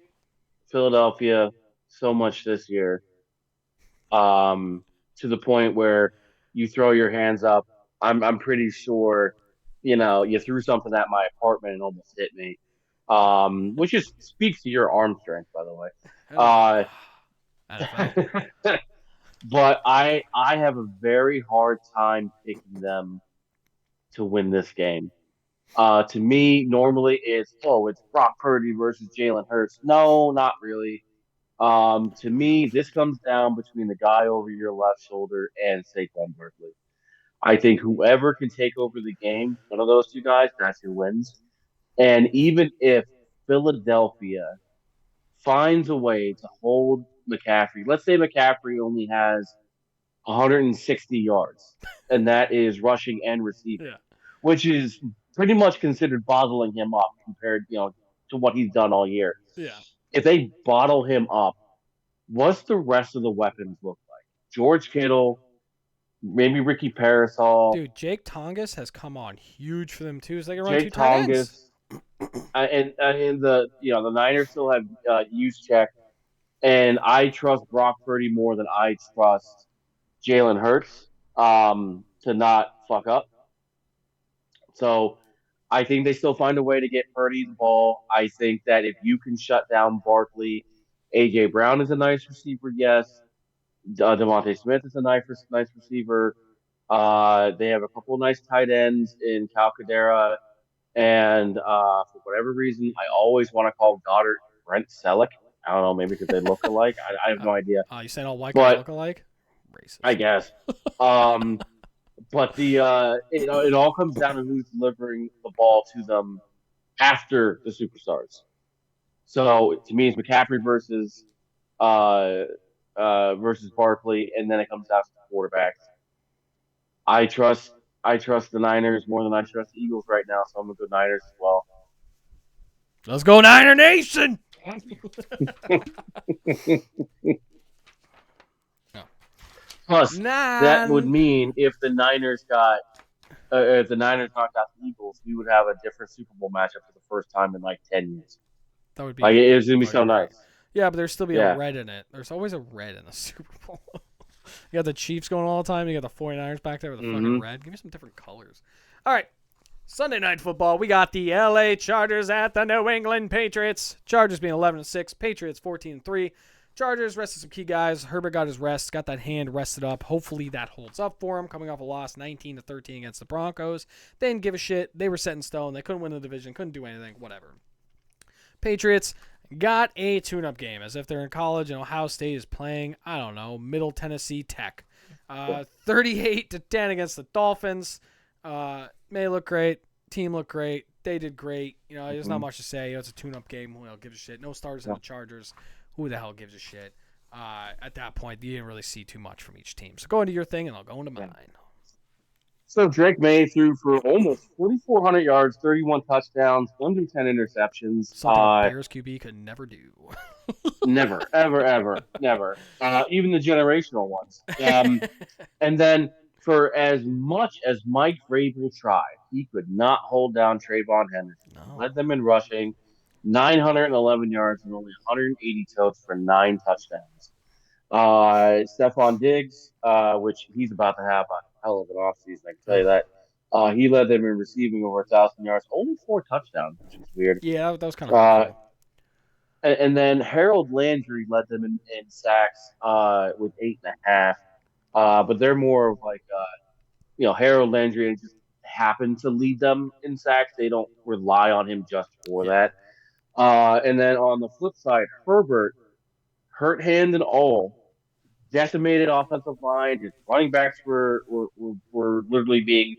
Philadelphia so much this year, to the point where you throw your hands up. I'm pretty sure, you threw something at my apartment and almost hit me. Which just speaks to your arm strength, by the way. NFL. But I have a very hard time picking them to win this game. To me, normally it's Brock Purdy versus Jalen Hurts. No, not really. To me, this comes down between the guy over your left shoulder and Saquon Barkley. I think whoever can take over the game, one of those two guys, that's who wins. And even if Philadelphia finds a way to hold McCaffrey, let's say McCaffrey only has 160 yards, and that is rushing and receiving, Yeah. which is pretty much considered bottling him up compared, to what he's done all year. Yeah. If they bottle him up, what's the rest of the weapons look like? George Kittle, maybe Ricky Parasol, Dude, Jake Tongas has come on huge for them too. So they can run two Jake tight ends. Tongas, and the Niners still have use check, and I trust Brock Purdy more than I trust Jalen Hurts to not fuck up. So I think they still find a way to get Purdy the ball. I think that if you can shut down Barkley, AJ Brown is a nice receiver. Yes, Devontae Smith is a nice receiver. They have a couple of nice tight ends in Calcadera, and for whatever reason, I always want to call Goddard Brent Selleck. I don't know, maybe because they look alike. I have no idea, You saying all white guys but look alike? I Racist. guess. But it all comes down to who's delivering the ball to them after the superstars. So to me, it's McCaffrey uh, versus Barkley, and then it comes down to the quarterbacks. I trust I trust the Niners more than I trust the Eagles right now, so I'm gonna go Niners as well. Let's go Niner Nation. No. Plus, that would Nine. mean if the Niners knocked out the Eagles, we would have a different Super Bowl matchup for the first time in like 10 years. That would Like be it was gonna be so fucking great. nice. Yeah, but there'd still be a Yeah. red in it. There's always a red in the Super Bowl. You got the Chiefs going all the time. You got the 49ers back there with the fucking Mm-hmm. red. Give me some different colors. All right. Sunday night football. We got the LA Chargers at the New England Patriots. Chargers being 11-6. Patriots 14-3. Chargers rested some key guys. Herbert got his rest. Got that hand rested up. Hopefully that holds up for him. Coming off a loss 19-13 against the Broncos. They didn't give a shit. They were set in stone. They couldn't win the division. Couldn't do anything. Whatever. Patriots got a tune-up game as if they're in college and Ohio State is playing, I don't know, Middle Tennessee Tech. 38-10 against the Dolphins. May look great. Team looked great. They did great. There's not much to say. It's a tune-up game. Who the hell gives a shit? No starters in the Chargers. Who the hell gives a shit? At that point, you didn't really see too much from each team. So go into your thing, and I'll go into mine. So Drake May threw for almost 4,400 yards, 31 touchdowns, under 10 interceptions. Something a Bears QB could never do. Never, ever, ever, never. Even the generational ones. And then for as much as Mike Vrabel tried, he could not hold down Trayvon Henderson. No. He led them in rushing, 911 yards and only 180 totes for 9 touchdowns. Stephon Diggs, which he's about to have a hell of an offseason, I can tell you that. He led them in receiving over 1,000 yards, only 4 touchdowns, which is weird. Yeah, that was kind of hurtful. And then Harold Landry led them in sacks with 8.5. But they're more of like, Harold Landry just happened to lead them in sacks. They don't rely on him just for that. And then on the flip side, Herbert, hurt hand and all, decimated offensive line. His running backs were literally being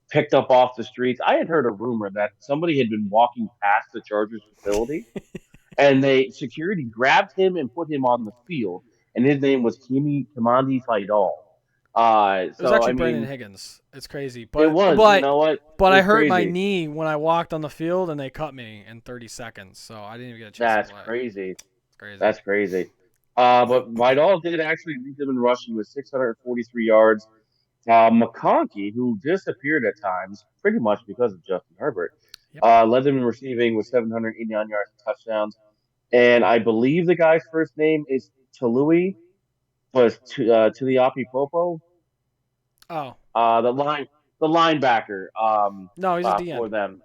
picked up off the streets. I had heard a rumor that somebody had been walking past the Chargers facility, and security grabbed him and put him on the field, and his name was Kimandi Faidal. It was actually Brandon Higgins. It's crazy, but it was. But, you know what? But I hurt crazy. my knee when I walked on the field, and they cut me in 30 seconds, so I didn't even get a chance to play. Crazy. It's crazy. That's crazy. But Vidal did actually lead them in rushing with 643 yards. McConkey, who disappeared at times, pretty much because of Justin Herbert, led them in receiving with 789 yards and touchdowns. And I believe the guy's first name is Tului, was Tuliapi Popo. Oh. The linebacker. No, he's a DN. For them.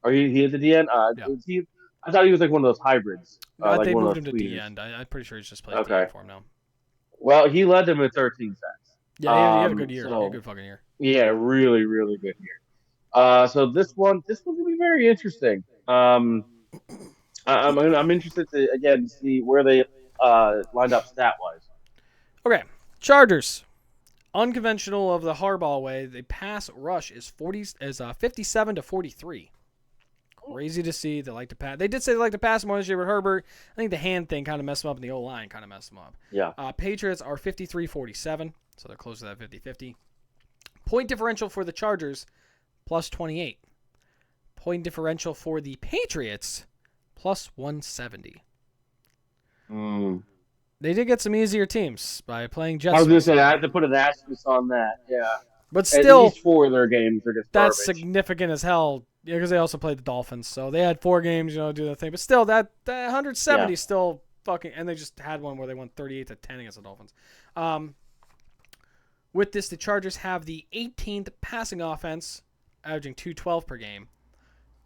Are he is a DN? Yeah. I thought he was like one of those hybrids. They like moved him to DN. I'm pretty sure he's just playing DN for him now. Well, he led them in 13 sacks. Yeah, he had a good year. He had a good fucking year. Yeah, really, really good year. So this one's gonna be very interesting. I'm interested to again see where they lined up stat wise. Okay, Chargers. Unconventional of the Harbaugh way, the pass rush is 57 to 43. crazy to see. They like to pass. They did say they like to pass more this year with Herbert. I think the hand thing kind of messed them up, and the O-line kind of messed them up. Yeah. Patriots are 53-47, so they're close to that 50-50. Point differential for the Chargers, plus 28. Point differential for the Patriots, plus 170. They did get some easier teams by playing Jets. I was going to say, I have to put an asterisk on that. Yeah. But At still, least 4 of their games are just that's garbage. significant as hell. Yeah, because they also played the Dolphins, so they had 4 games, do that thing. But still, that 170 is still fucking. And they just had one where they won 38-10 against the Dolphins. With this, the Chargers have the 18th passing offense, averaging 212 per game,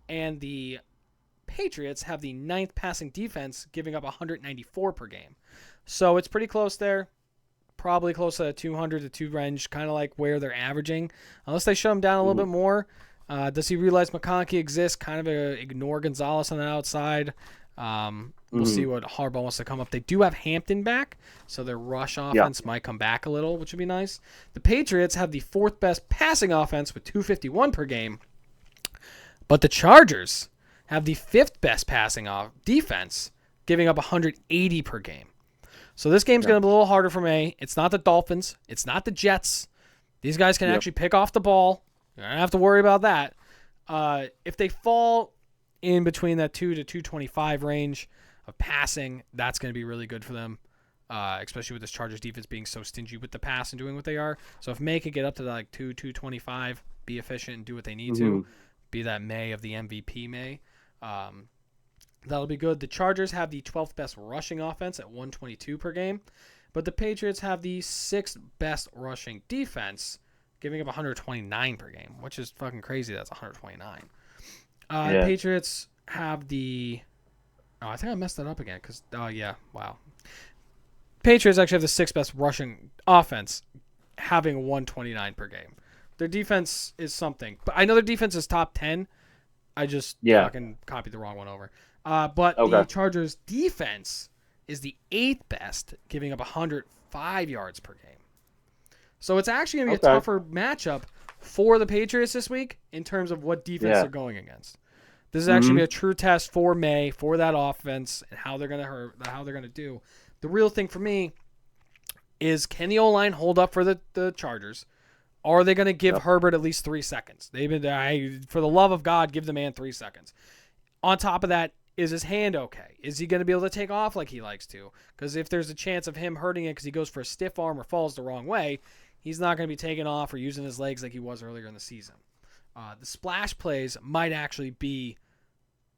and the Patriots have the 9th passing defense, giving up 194 per game. So it's pretty close there. Probably close to 200 to 2 range, kind of like where they're averaging. Unless they shut him down a little bit more. Does he realize McConkey exists? Kind of ignore Gonzalez on the outside. We'll see what Harbaugh wants to come up. They do have Hampton back, so their rush offense might come back a little, which would be nice. The Patriots have the 4th best passing offense with 251 per game. But the Chargers have the 5th best passing defense, giving up 180 per game. So this game's going to be a little harder for me. It's not the Dolphins. It's not the Jets. These guys can actually pick off the ball. You don't have to worry about that. If they fall in between that 2 to 225 range of passing, that's going to be really good for them, especially with this Chargers defense being so stingy with the pass and doing what they are. So if May could get up to like 225, be efficient and do what they need to, be that May of the MVP May, that'll be good. The Chargers have the 12th best rushing offense at 122 per game, but the Patriots have the 6th best rushing defense, giving up 129 per game, which is fucking crazy. That's 129. The Patriots have the... Oh, I think I messed that up again because... Oh, yeah. Wow. Patriots actually have the 6th best rushing offense, having 129 per game. Their defense is something. But I know their defense is top 10. I just fucking copied the wrong one over. But the Chargers' defense is the 8th best, giving up 105 yards per game. So it's actually going to be a tougher matchup for the Patriots this week in terms of what defense they're going against. This is actually a true test for May, for that offense, and how they're going to do. The real thing for me is, can the O-line hold up for the Chargers? Are they going to give Herbert at least 3 seconds? For the love of God, give the man 3 seconds. On top of that, is his hand okay? Is he going to be able to take off like he likes to? Because if there's a chance of him hurting it because he goes for a stiff arm or falls the wrong way, he's not going to be taking off or using his legs like he was earlier in the season. The splash plays might actually be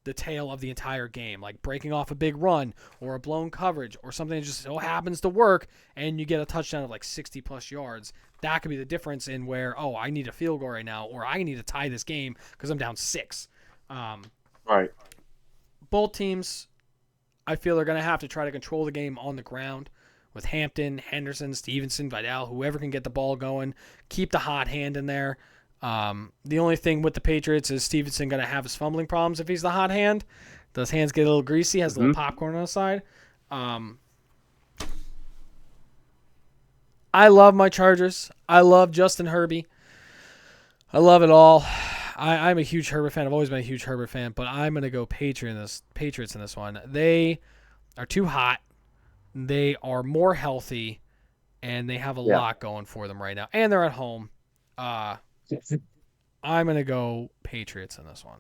the tail of the entire game, like breaking off a big run or a blown coverage or something that just so happens to work and you get a touchdown of like 60-plus yards. That could be the difference in where, I need a field goal right now, or I need to tie this game because I'm down 6. Right. Both teams, I feel, are going to have to try to control the game on the ground with Hampton, Henderson, Stevenson, Vidal, whoever can get the ball going, keep the hot hand in there. The only thing with the Patriots is Stevenson going to have his fumbling problems if he's the hot hand. Those hands get a little greasy, has a little popcorn on the side. I love my Chargers. I love Justin Herbie. I love it all. I'm a huge Herbert fan. I've always been a huge Herbert fan, but I'm going to go Patriots in this one. They are too hot. They are more healthy, and they have a lot going for them right now. And they're at home. I'm going to go Patriots in this one.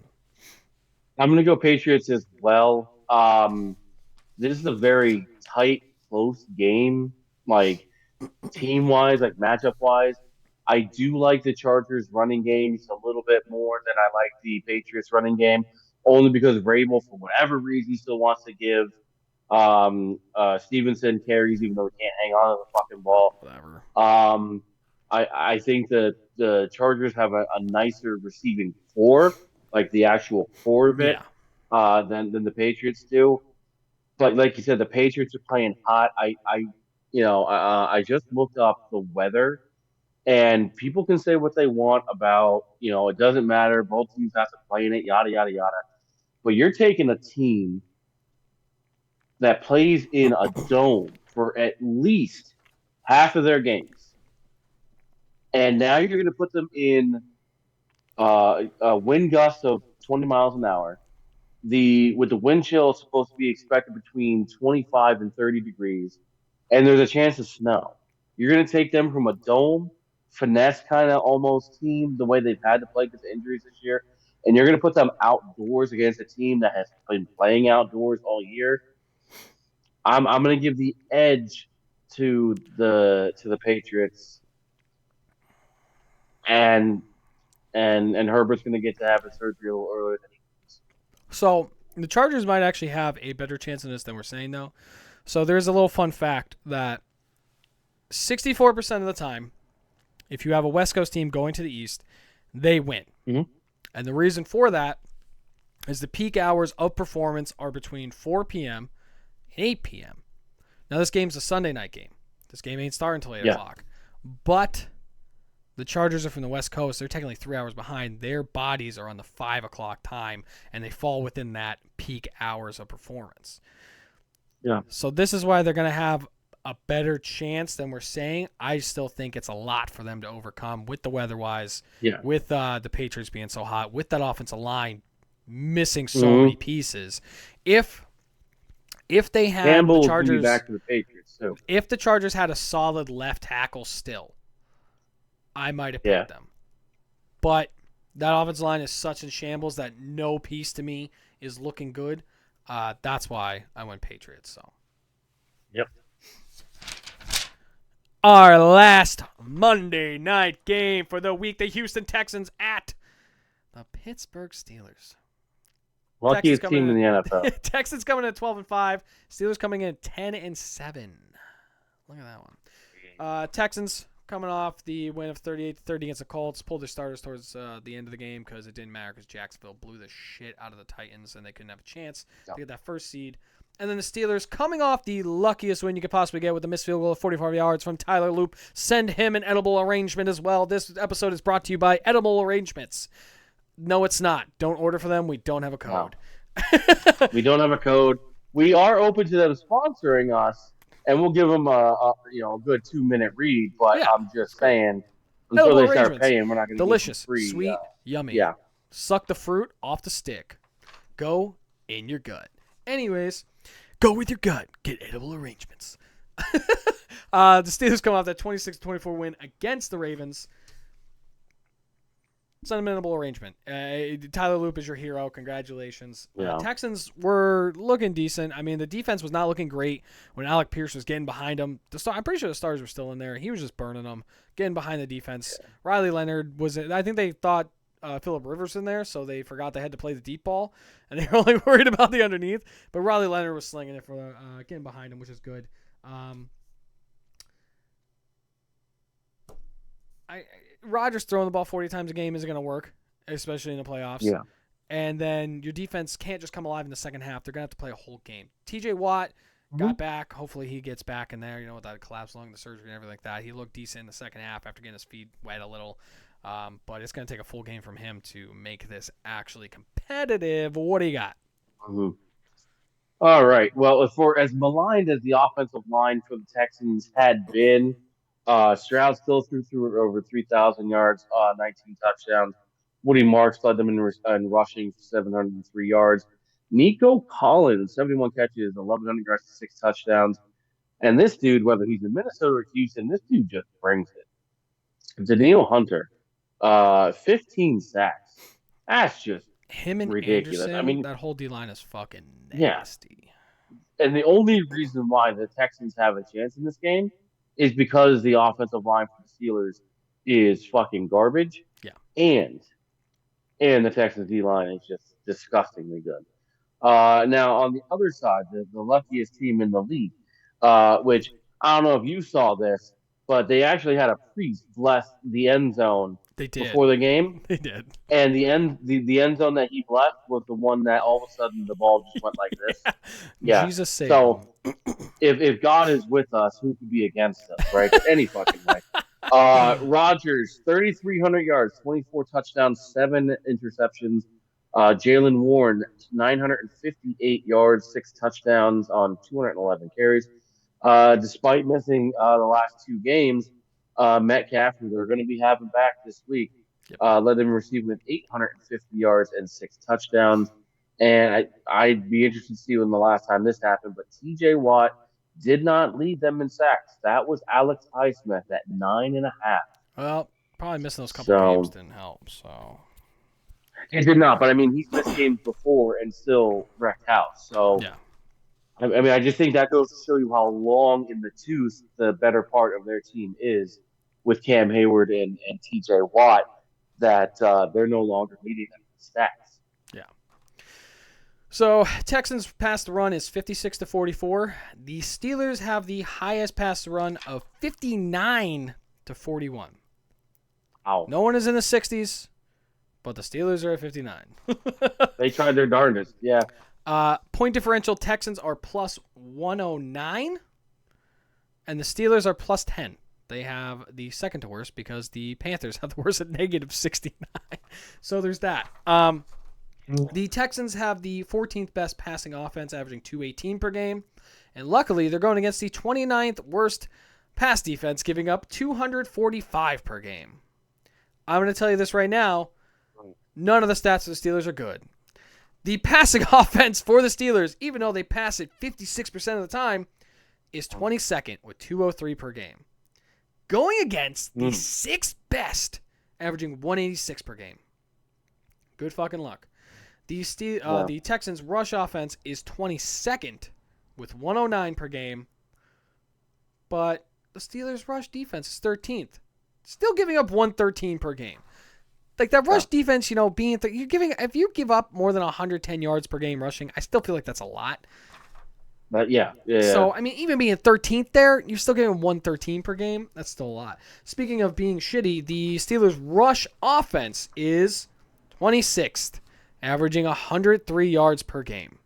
I'm going to go Patriots as well. This is a very tight, close game, like team-wise, like matchup-wise. I do like the Chargers running game just a little bit more than I like the Patriots running game, only because Vrabel, for whatever reason, still wants to give Stevenson carries, even though he can't hang on to the fucking ball. Whatever. I think that the Chargers have a nicer receiving core, like the actual core of it, than the Patriots do. But like you said, the Patriots are playing hot. I just looked up the weather. And people can say what they want about, it doesn't matter. Both teams have to play in it, yada, yada, yada. But you're taking a team that plays in a dome for at least half of their games. And now you're going to put them in a wind gust of 20 miles an hour. with the wind chill supposed to be expected between 25 and 30 degrees, and there's a chance of snow. You're going to take them from a dome finesse kind of almost team, the way they've had to play because of injuries this year, and you're going to put them outdoors against a team that has been playing outdoors all year. I'm going to give the edge to the Patriots, and and Herbert's going to get to have his surgery a little earlier than he thinks. So the Chargers might actually have a better chance in this than we're saying, though. So there's a little fun fact that 64% of the time, if you have a West Coast team going to the East, they win. Mm-hmm. And the reason for that is the peak hours of performance are between 4 p.m. and 8 p.m. Now, this game's a Sunday night game. This game ain't starting until 8 o'clock. But the Chargers are from the West Coast. They're technically 3 hours behind. Their bodies are on the 5 o'clock time, and they fall within that peak hours of performance. Yeah. So this is why they're going to have a better chance than we're saying. I still think it's a lot for them to overcome with the weather-wise, with the Patriots being so hot, with that offensive line missing so many pieces. If they had Campbell the Chargers, will be back to the Patriots too. If the Chargers had a solid left tackle still, I might have picked them. But that offensive line is such in shambles that no piece to me is looking good. That's why I went Patriots. So. Yep. Our last Monday night game for the week, the Houston Texans at the Pittsburgh Steelers. Luckiest team in the NFL. Texans coming in at 12-5. Steelers coming in at 10-7. Look at that one. Texans coming off the win of 38-30 against the Colts, pulled their starters towards the end of the game because it didn't matter because Jacksonville blew the shit out of the Titans and they couldn't have a chance to get that first seed. And then the Steelers coming off the luckiest win you could possibly get with a missed field goal of 45 yards from Tyler Loop. Send him an edible arrangement as well. This episode is brought to you by Edible Arrangements. No, it's not. Don't order for them. We don't have a code. No. We don't have a code. We are open to them sponsoring us, and we'll give them a good 2-minute read. But yeah, I'm just saying, until they start paying, we're not going to delicious, free, sweet, yummy. Yeah, suck the fruit off the stick. Go in your gut. Anyways, go with your gut. Get Edible Arrangements. The Steelers come off that 26-24 win against the Ravens. Sentimental arrangement. Tyler Loop is your hero. Congratulations. Yeah. Texans were looking decent. I mean, the defense was not looking great when Alec Pierce was getting behind them. I'm pretty sure the stars were still in there. He was just burning them, getting behind the defense. Yeah. Riley Leonard was in. I think they thought Phillip Rivers in there, so they forgot they had to play the deep ball, and they were only worried about the underneath. But Riley Leonard was slinging it for getting behind him, which is good. Rodgers throwing the ball 40 times a game isn't going to work, especially in the playoffs. Yeah. And then your defense can't just come alive in the second half. They're going to have to play a whole game. TJ Watt got back. Hopefully he gets back in there, with that collapse lung, the surgery and everything like that. He looked decent in the second half after getting his feet wet a little. But it's going to take a full game from him to make this actually competitive. What do you got? Mm-hmm. All right. Well, for as maligned as the offensive line for the Texans had been, Stroud still threw over 3,000 yards, 19 touchdowns. Woody Marks led them in rushing for 703 yards. Nico Collins, 71 catches, 1,100 yards, 6 touchdowns. And this dude, whether he's in Minnesota or Houston, this dude just brings it. Daniil Hunter, 15 sacks. That's just him and ridiculous. Anderson, I mean, that whole D-line is fucking nasty. Yeah. And the only reason why the Texans have a chance in this game is because the offensive line for the Steelers is fucking garbage. Yeah. And the Texans D-line is just disgustingly good. Now, on the other side, the luckiest team in the league, which I don't know if you saw this, but they actually had a priest bless the end zone before the game. They did. And the end zone that he blessed was the one that all of a sudden the ball just went like this. Yeah. Jesus saved so if God is with us, who could be against us, right? Any fucking way. Rodgers, 3,300 yards, 24 touchdowns, 7 interceptions. Jalen Warren, 958 yards, 6 touchdowns on 211 carries. Despite missing the last 2 games, Metcalf, who they're going to be having back this week, led them receiving with 850 yards and 6 touchdowns. And I'd be interested to see when the last time this happened. But T.J. Watt did not lead them in sacks. That was Alex Highsmith at 9.5. Well, probably missing those couple games So didn't help. So it did not. But I mean, he's missed games before and still wrecked house. So yeah. I mean, I just think that goes to show you how long in the tooth the better part of their team is with Cam Hayward and T.J. Watt. That they're no longer leading them in stats. Yeah. So Texans pass the run is 56 to 44. The Steelers have the highest pass run of 59 to 41. Wow. No one is in the 60s, but the Steelers are at 59. They tried their darndest. Yeah. Point differential, Texans are plus 109, and the Steelers are plus 10. They have the second to worst because the Panthers have the worst at negative 69. So there's that. The Texans have the 14th best passing offense, averaging 218 per game. And luckily, they're going against the 29th worst pass defense, giving up 245 per game. I'm going to tell you this right now. None of the stats of the Steelers are good. The passing offense for the Steelers, even though they pass it 56% of the time, is 22nd with 203 per game. Going against the sixth best, averaging 186 per game. Good fucking luck. The Texans' rush offense is 22nd with 109 per game, but the Steelers' rush defense is 13th, still giving up 113 per game. Like that rush defense, being you're giving if you give up more than 110 yards per game rushing, I still feel like that's a lot. But yeah. So I mean, even being 13th there, you're still getting 113 per game. That's still a lot. Speaking of being shitty, the Steelers' rush offense is 26th. Averaging 103 yards per game.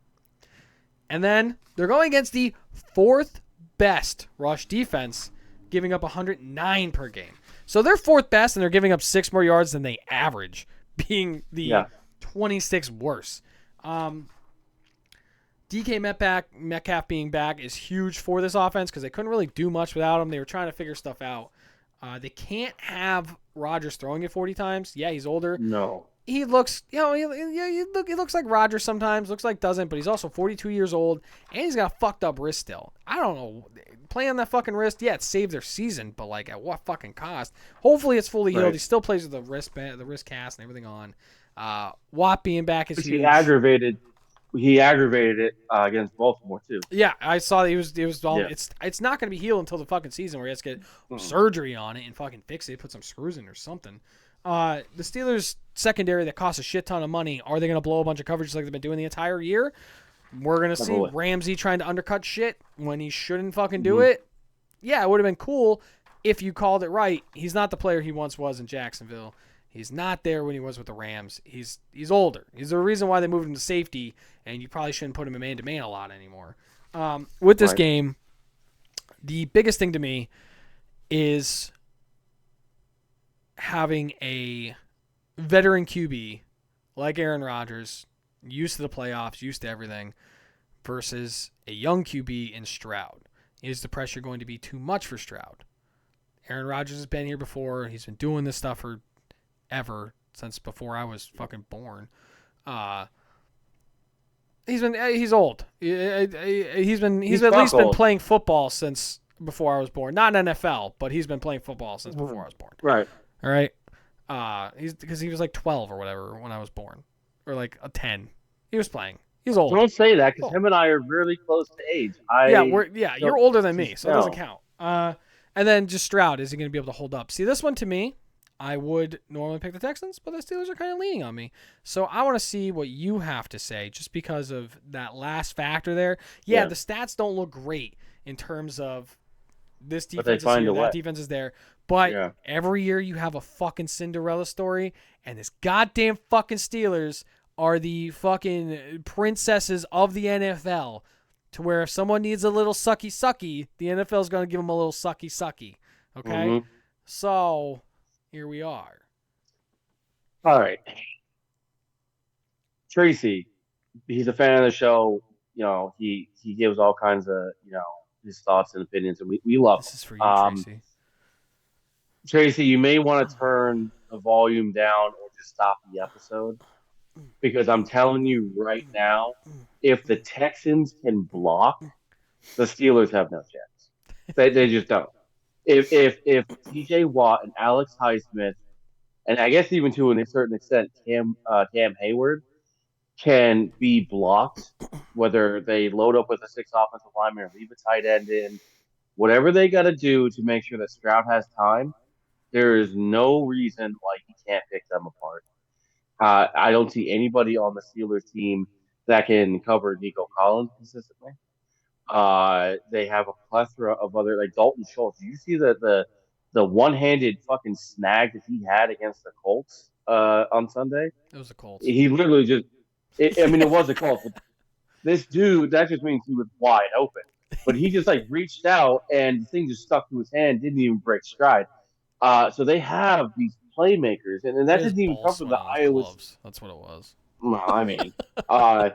And then they're going against the fourth best rush defense, giving up 109 per game. So they're fourth best, and they're giving up 6 more yards than they average, being the 26th worst. DK Metcalf being back is huge for this offense because they couldn't really do much without him. They were trying to figure stuff out. They can't have Rodgers throwing it 40 times. Yeah, he's older. No. He looks, he looks like Rodgers sometimes. Looks like doesn't, but he's also 42 years old, and he's got a fucked up wrist still. I don't know. Playing on that fucking wrist, yeah, it saved their season, but like at what fucking cost? Hopefully it's fully healed. He still plays with the wrist cast and everything on. Watt being back is huge. He aggravated it against Baltimore too. Yeah, I saw that he was it's not going to be healed until the fucking season where he has to get surgery on it and fucking fix it, put some screws in or something. The Steelers secondary that costs a shit ton of money, are they going to blow a bunch of coverage like they've been doing the entire year? We're going to see Ramsey trying to undercut shit when he shouldn't fucking do it. Yeah, it would have been cool if you called it right. He's not the player he once was in Jacksonville. He's not there when he was with the Rams. He's older. He's the reason why they moved him to safety, and you probably shouldn't put him in man-to-man a lot anymore. With this game, the biggest thing to me is having a veteran QB like Aaron Rodgers, used to the playoffs, used to everything, versus a young QB in Stroud. Is the pressure going to be too much for Stroud? Aaron Rodgers has been here before. He's been doing this stuff forever, since before I was fucking born. He's old. He's at least been playing football since before I was born. Not in NFL, but he's been playing football since before I was born. Right. All right. Because he was like 12 or whatever when I was born, or like a 10. He was playing. He's old. Don't say that because him and I are really close to age. You're older than me, so it doesn't count. And then just Stroud, is he going to be able to hold up? See, this one to me, I would normally pick the Texans, but the Steelers are kind of leaning on me. So I want to see what you have to say just because of that last factor there. Yeah, the stats don't look great in terms of this defense is here, that defense is there. But every year you have a fucking Cinderella story, and this goddamn fucking Steelers are the fucking princesses of the NFL, to where if someone needs a little sucky, the NFL is going to give them a little sucky. Okay? Mm-hmm. So here we are. All right. Tracy, he's a fan of the show. He gives all kinds of, his thoughts and opinions, and we love this. This is for you, Tracy. Tracy, you may want to turn the volume down or just stop the episode. because I'm telling you right now, if the Texans can block, the Steelers have no chance. They just don't. If T.J. Watt and Alex Highsmith, and I guess even to a certain extent Cam Hayward can be blocked, whether they load up with a six offensive lineman or leave a tight end in, whatever they got to do to make sure that Stroud has time, there is no reason why he can't pick them apart. I don't see anybody on the Steelers team that can cover Nico Collins consistently. They have a plethora of other like Dalton Schultz. Do you see the one handed fucking snag that he had against the Colts on Sunday? It was the Colts. He literally just. I mean, it was a Colts, but this dude that just means he was wide open. But he just like reached out and the thing just stuck to his hand, didn't even break stride. So they have these playmakers, and that His didn't even ball come from the sweating with Iowa. gloves. That's what it was. Well, I mean, uh,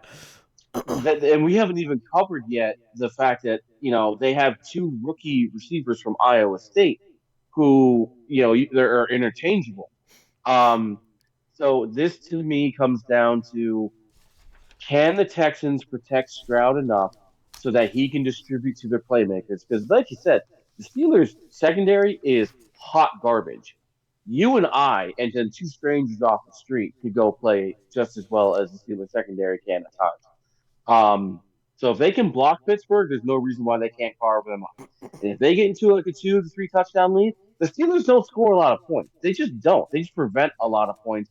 and we haven't even covered yet the fact that they have two rookie receivers from Iowa State who they're interchangeable. Um, so this to me comes down to, can the Texans protect Stroud enough so that he can distribute to their playmakers? Because, like you said, the Steelers' secondary is hot garbage. You and I, and then two strangers off the street, could go play just as well as the Steelers' secondary can at times. So if they can block Pittsburgh, there's no reason why they can't carve them up. And if they get into like a 2 to 3 touchdown lead, the Steelers don't score a lot of points. They just don't. They just prevent a lot of points.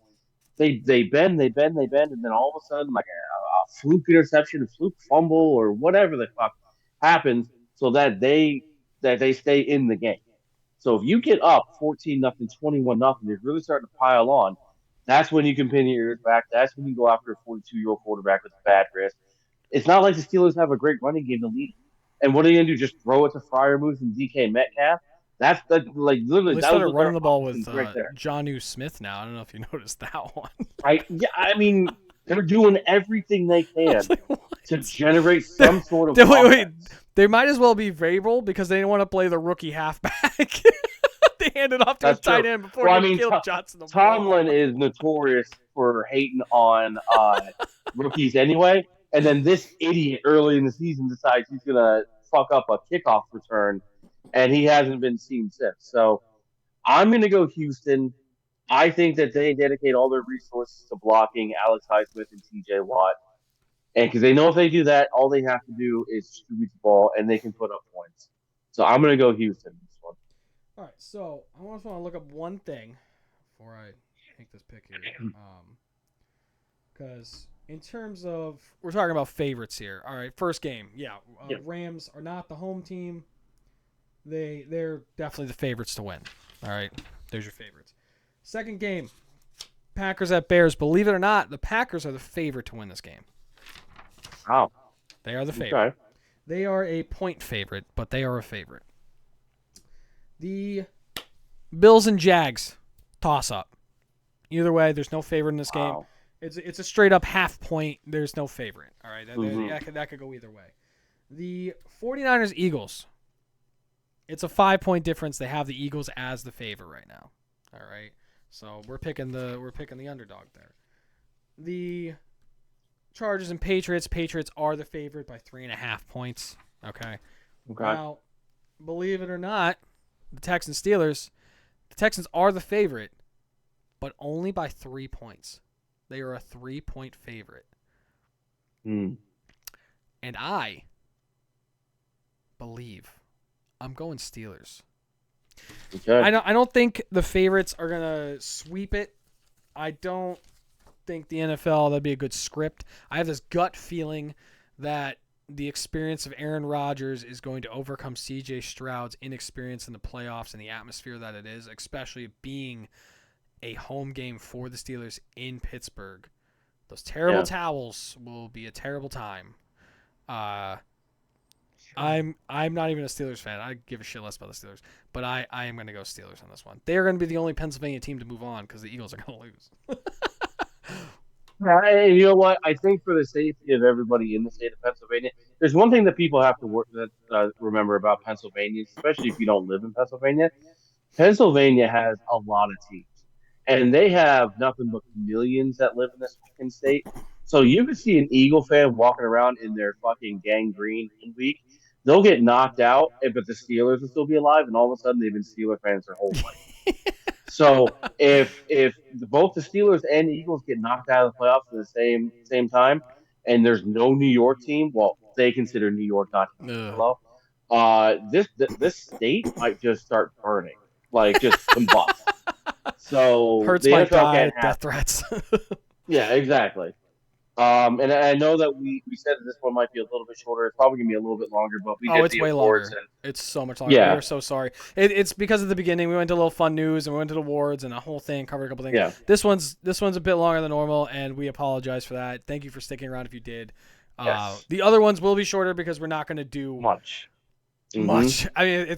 They bend, and then all of a sudden, like a fluke interception, a fluke fumble, or whatever the fuck happens, so that they stay in the game. So if you get up 14-0, 21-0, they're really starting to pile on. That's when you can pin your ears back. That's when you go after a 42-year-old quarterback with a bad wrist. It's not like the Steelers have a great running game to lead. And what are you gonna do? Just throw it to Fryermuth and DK Metcalf? That's like Well, literally they that started was their running the ball with options right there. Johnu Smith now. I don't know if you noticed that one. I mean, they're doing everything they I can was like, what? to generate some sort of Wait. offense. They might as well be Vrabel because they didn't want to play the rookie halfback. They handed off to a That's tight true. end before Well, I they mean, killed Johnson the ball. Tomlin is notorious for hating on rookies anyway. And then this idiot early in the season decides he's gonna fuck up a kickoff return, and he hasn't been seen since. So I'm gonna go Houston. I think that they dedicate all their resources to blocking Alex Highsmith and T.J. Watt, and because they know if they do that, all they have to do is distribute the ball, and they can put up points. So I'm gonna go Houston this one. All right, so I just want to look up one thing before I make this pick here, because in terms of we're talking about favorites here. All right, first game, Rams are not the home team. They're definitely the favorites to win. All right, there's your favorites. Second game, Packers at Bears. Believe it or not, the Packers are the favorite to win this game. Wow. They are the favorite. Okay. They are a point favorite, but they are a favorite. The Bills and Jags toss up. Either way, there's no favorite in this game. It's a straight up half point. There's no favorite. All right, that could go either way. The 49ers Eagles. It's a 5-point difference. They have the Eagles as the favorite right now. All right, so we're picking the underdog there. The Chargers and Patriots. Patriots are the favorite by 3.5 points. Okay. Now, believe it or not, the Texans Steelers. The Texans are the favorite, but only by 3 points. They are a 3-point favorite. And I believe I'm going Steelers. Okay. I don't think the favorites are gonna sweep it. I don't think the NFL, that'd be a good script. I have this gut feeling that the experience of Aaron Rodgers is going to overcome C.J. Stroud's inexperience in the playoffs and the atmosphere that it is, especially being a home game for the Steelers in Pittsburgh. Those terrible towels will be a terrible time. I'm not even a Steelers fan. I give a shit less about the Steelers. But I am going to go Steelers on this one. They are going to be the only Pennsylvania team to move on because the Eagles are going to lose. And you know what? I think for the safety of everybody in the state of Pennsylvania, there's one thing that people have to remember about Pennsylvania, especially if you don't live in Pennsylvania. Pennsylvania has a lot of teams. and they have nothing but millions that live in this fucking state. So you could see an Eagle fan walking around in their fucking gangrene 1 week. They'll get knocked out, but the Steelers will still be alive, and all of a sudden they've been Steeler fans their whole life. So if both the Steelers and Eagles get knocked out of the playoffs at the same time, and there's no New York team, well, they consider New York not to be Ugh. below. This state might just start burning, like just combust. So Hurts the might NFL die. can't have Death that. threats. Yeah, exactly. And I know that we said that this one might be a little bit shorter. It's probably gonna be a little bit longer, but we Oh, did it's the way awards longer. and It's so much longer. We yeah, are so sorry. It's because of the beginning. We went to a little fun news and we went to the awards and a whole thing, covered a couple things. yeah, This one's a bit longer than normal, and we apologize for that. Thank you for sticking around if you did. yes, The other ones will be shorter because we're not going to do much. Mm-hmm. much. I mean,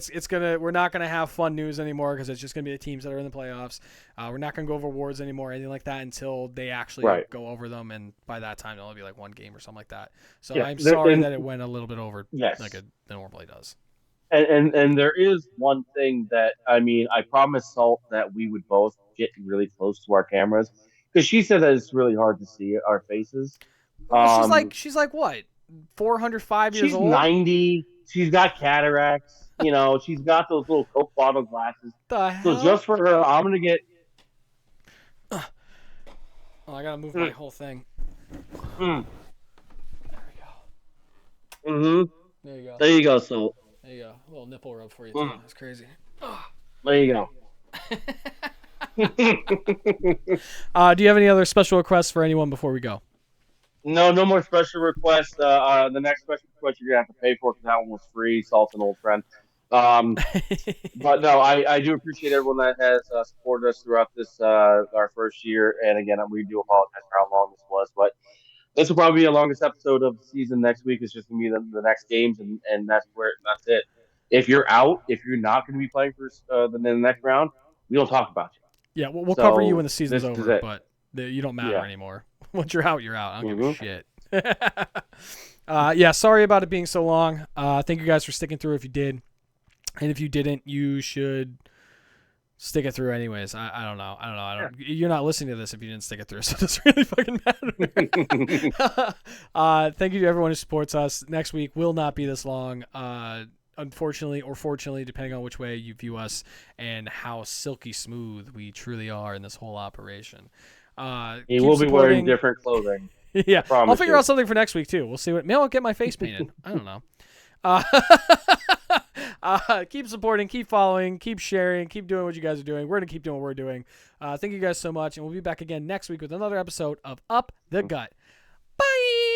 we're not gonna have fun news anymore because it's just gonna be the teams that are in the playoffs. We're not gonna go over awards anymore, or anything like that, until they actually Right. go over them, and by that time it'll be like one game or something like that. So Yeah. I'm There, sorry and that it went a little bit over like yes, it normally does. and there is one thing that I mean, I promised Salt that we would both get really close to our cameras because she said that it's really hard to see our faces. Well, she's like Um, she's like what, 405 years she's old? 90. She's got cataracts. She's got those little Coke bottle glasses. The So just hell? for her, I'm gonna get. Oh, I gotta move my Mm, whole thing. mm, There we go. mm-hmm. There you go. There you go, Salt. There you go. A little nipple rub for you too. Mm, That's crazy. there you go. Do you have any other special requests for anyone before we go? No, no more special requests. The next special request you're gonna have to pay for because that one was free. Salt's an old friend. Um, but no, I do appreciate everyone that has supported us throughout this our first year. And again, we do apologize for how long this was, but this will probably be the longest episode of the season. Next week is just gonna be the next games, and that's it. If you're out, if you're not going to be playing for the next round, we don't talk about you. Yeah, we'll cover you when So the season's this is over, it. but you don't matter Yeah. anymore. Once you're out, you're out. I don't give a Mm-hmm. shit. Yeah, sorry about it being so long. Thank you guys for sticking through if you did. And if you didn't, you should stick it through anyways. I don't know. You're not listening to this if you didn't stick it through, so it doesn't really fucking matter. Thank you to everyone who supports us. Next week will not be this long. Unfortunately or fortunately, depending on which way you view us and how silky smooth we truly are in this whole operation. He Keep will be wearing supporting. different clothing. Yeah, Promise I'll figure you. out something for next week too. We'll see what. Maybe I'll get my face painted. I don't know. Uh, keep supporting, keep following, keep sharing, keep doing what you guys are doing. We're gonna keep doing what we're doing. Thank you guys so much, and we'll be back again next week with another episode of Up the Gut. Bye.